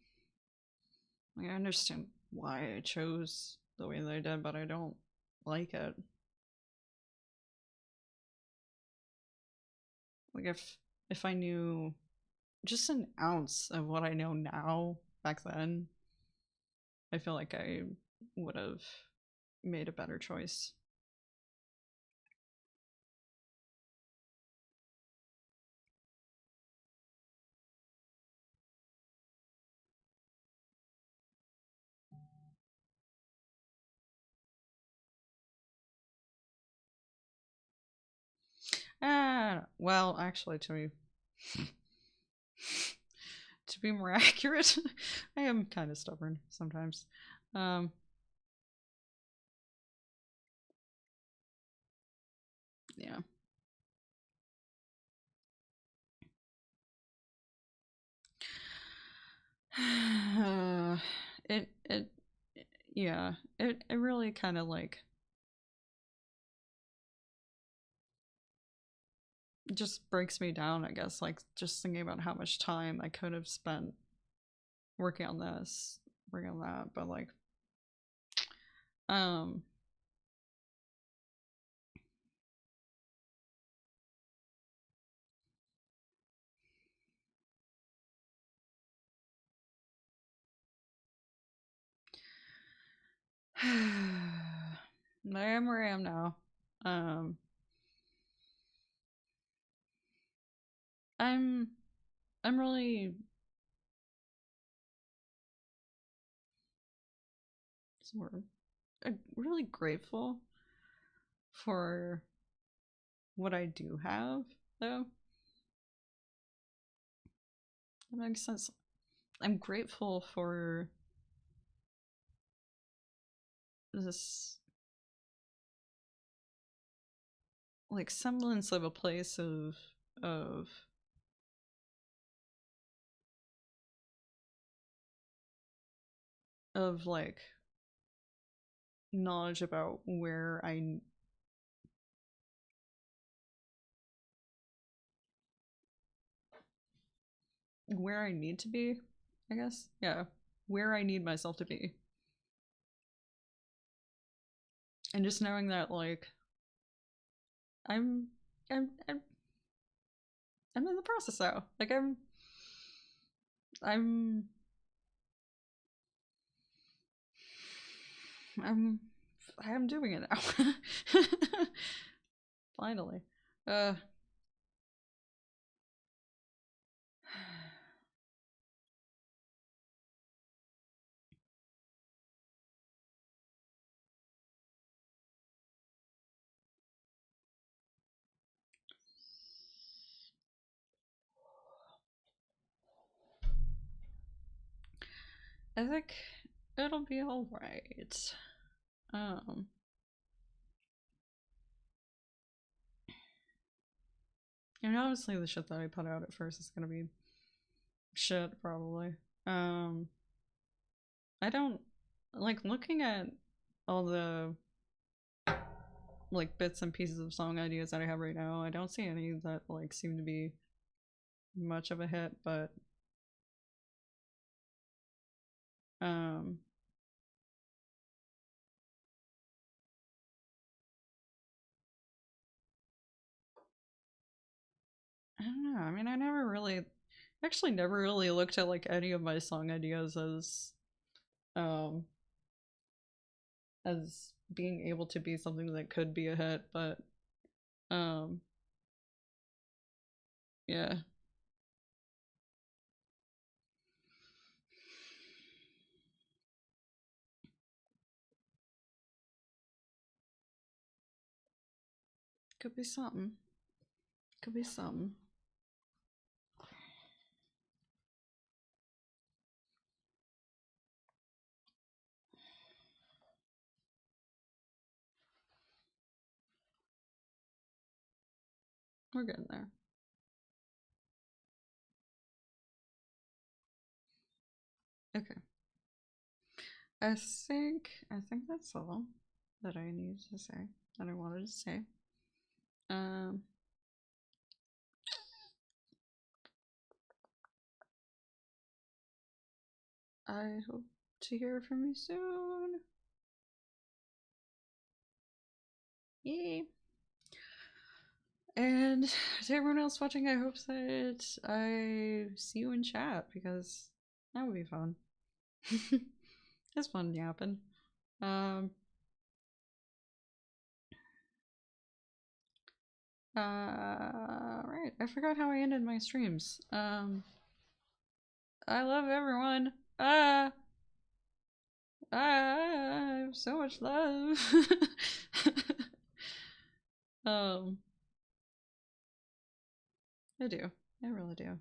like, I understand why I chose the way that I did, but I don't like it. Like if I knew just an ounce of what I know now back then, I feel like I would have made a better choice. Well, actually, to be more accurate, I am kind of stubborn sometimes. Um, yeah. It yeah, it really kind of like just breaks me down, I guess, like just thinking about how much time I could have spent working on this, working on that, but like um I am where I am now. Um I'm I'm really what's the word? Really grateful for what I do have, though. That makes sense. I'm grateful for this like semblance of a place of like knowledge about where I need to be, I guess. Yeah. Where I need myself to be. And just knowing that like I'm I'm I'm, I'm in the process now. Like I'm I'm I'm doing it now. Finally. Uh I think it'll be alright. Um I mean obviously the shit that I put out at first is gonna be shit probably. Um I don't like looking at all the like bits and pieces of song ideas that I have right now. I don't see any that like seem to be much of a hit, but um I don't know. I mean, I never really actually never really looked at like any of my song ideas um as being able to be something that could be a hit, but um yeah. Could be something. Could be something. We're getting there. I think that's all that I need to say, that I wanted to say. Um, I hope to hear from you soon. Yay! And to everyone else watching, I hope that I see you in chat, because that would be fun. It's fun yapping. Right, I forgot how I ended my streams. I love everyone. I have so much love. um, I do. I really do.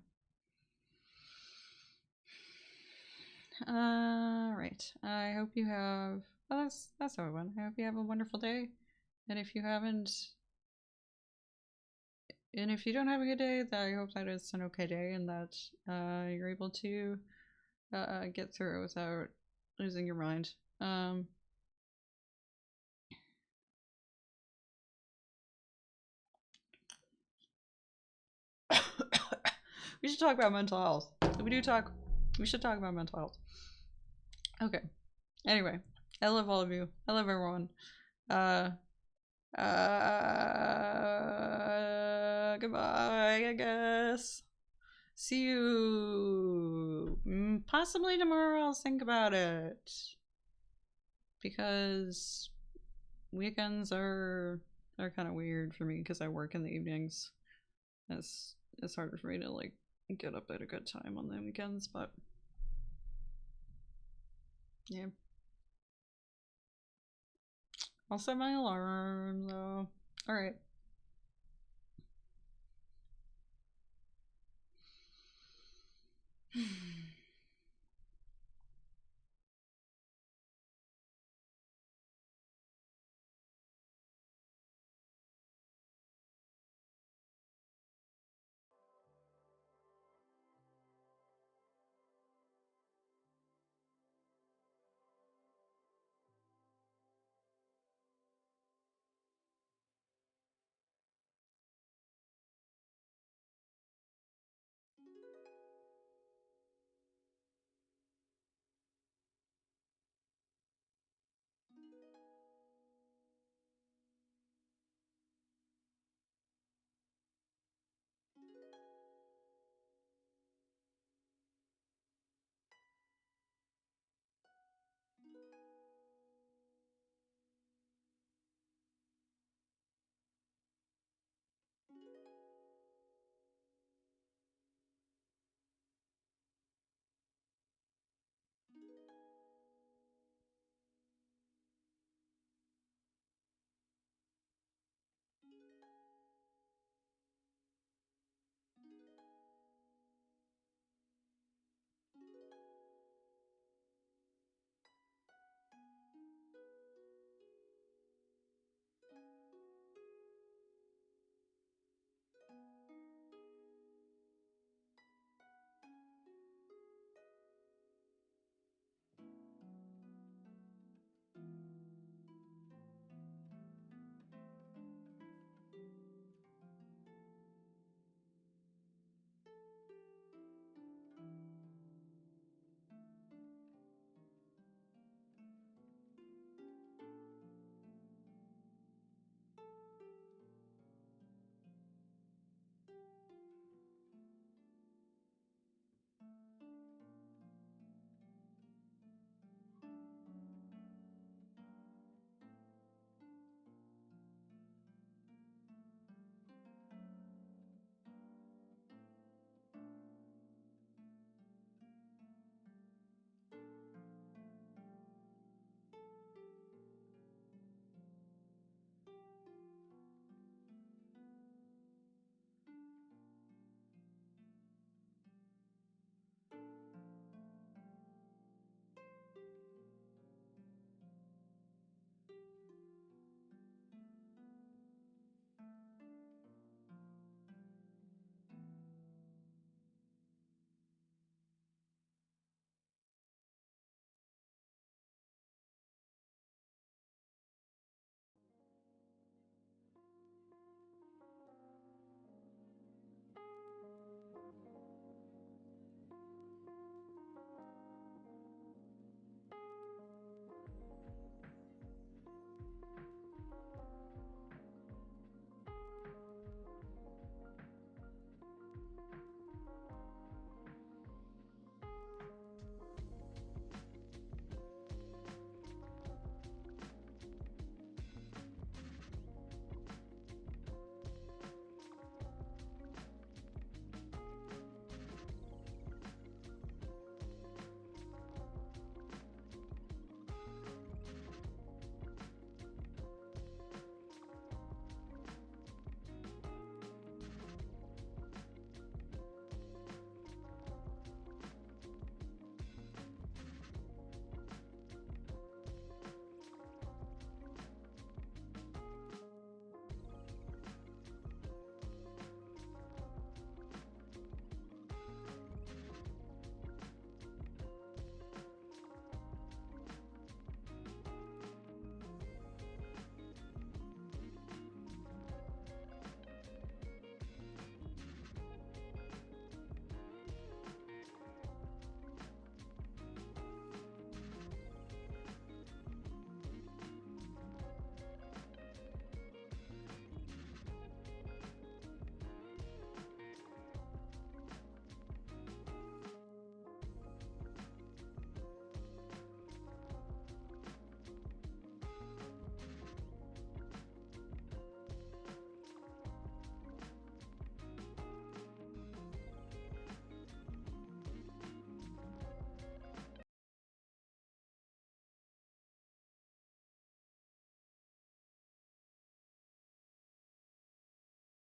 Right. I hope you have. Well, that's everyone. I hope you have a wonderful day. And if you haven't, and if you don't have a good day, I hope that it's an okay day and that you're able to get through it without losing your mind. We should talk about mental health. We should talk about mental health. Okay. Anyway, I love all of you. I love everyone. Goodbye, I guess. See you possibly tomorrow. I'll think about it, because weekends are kind of weird for me because I work in the evenings. It's harder for me to like get up at a good time on the weekends, but yeah. I'll set my alarm though. Alright.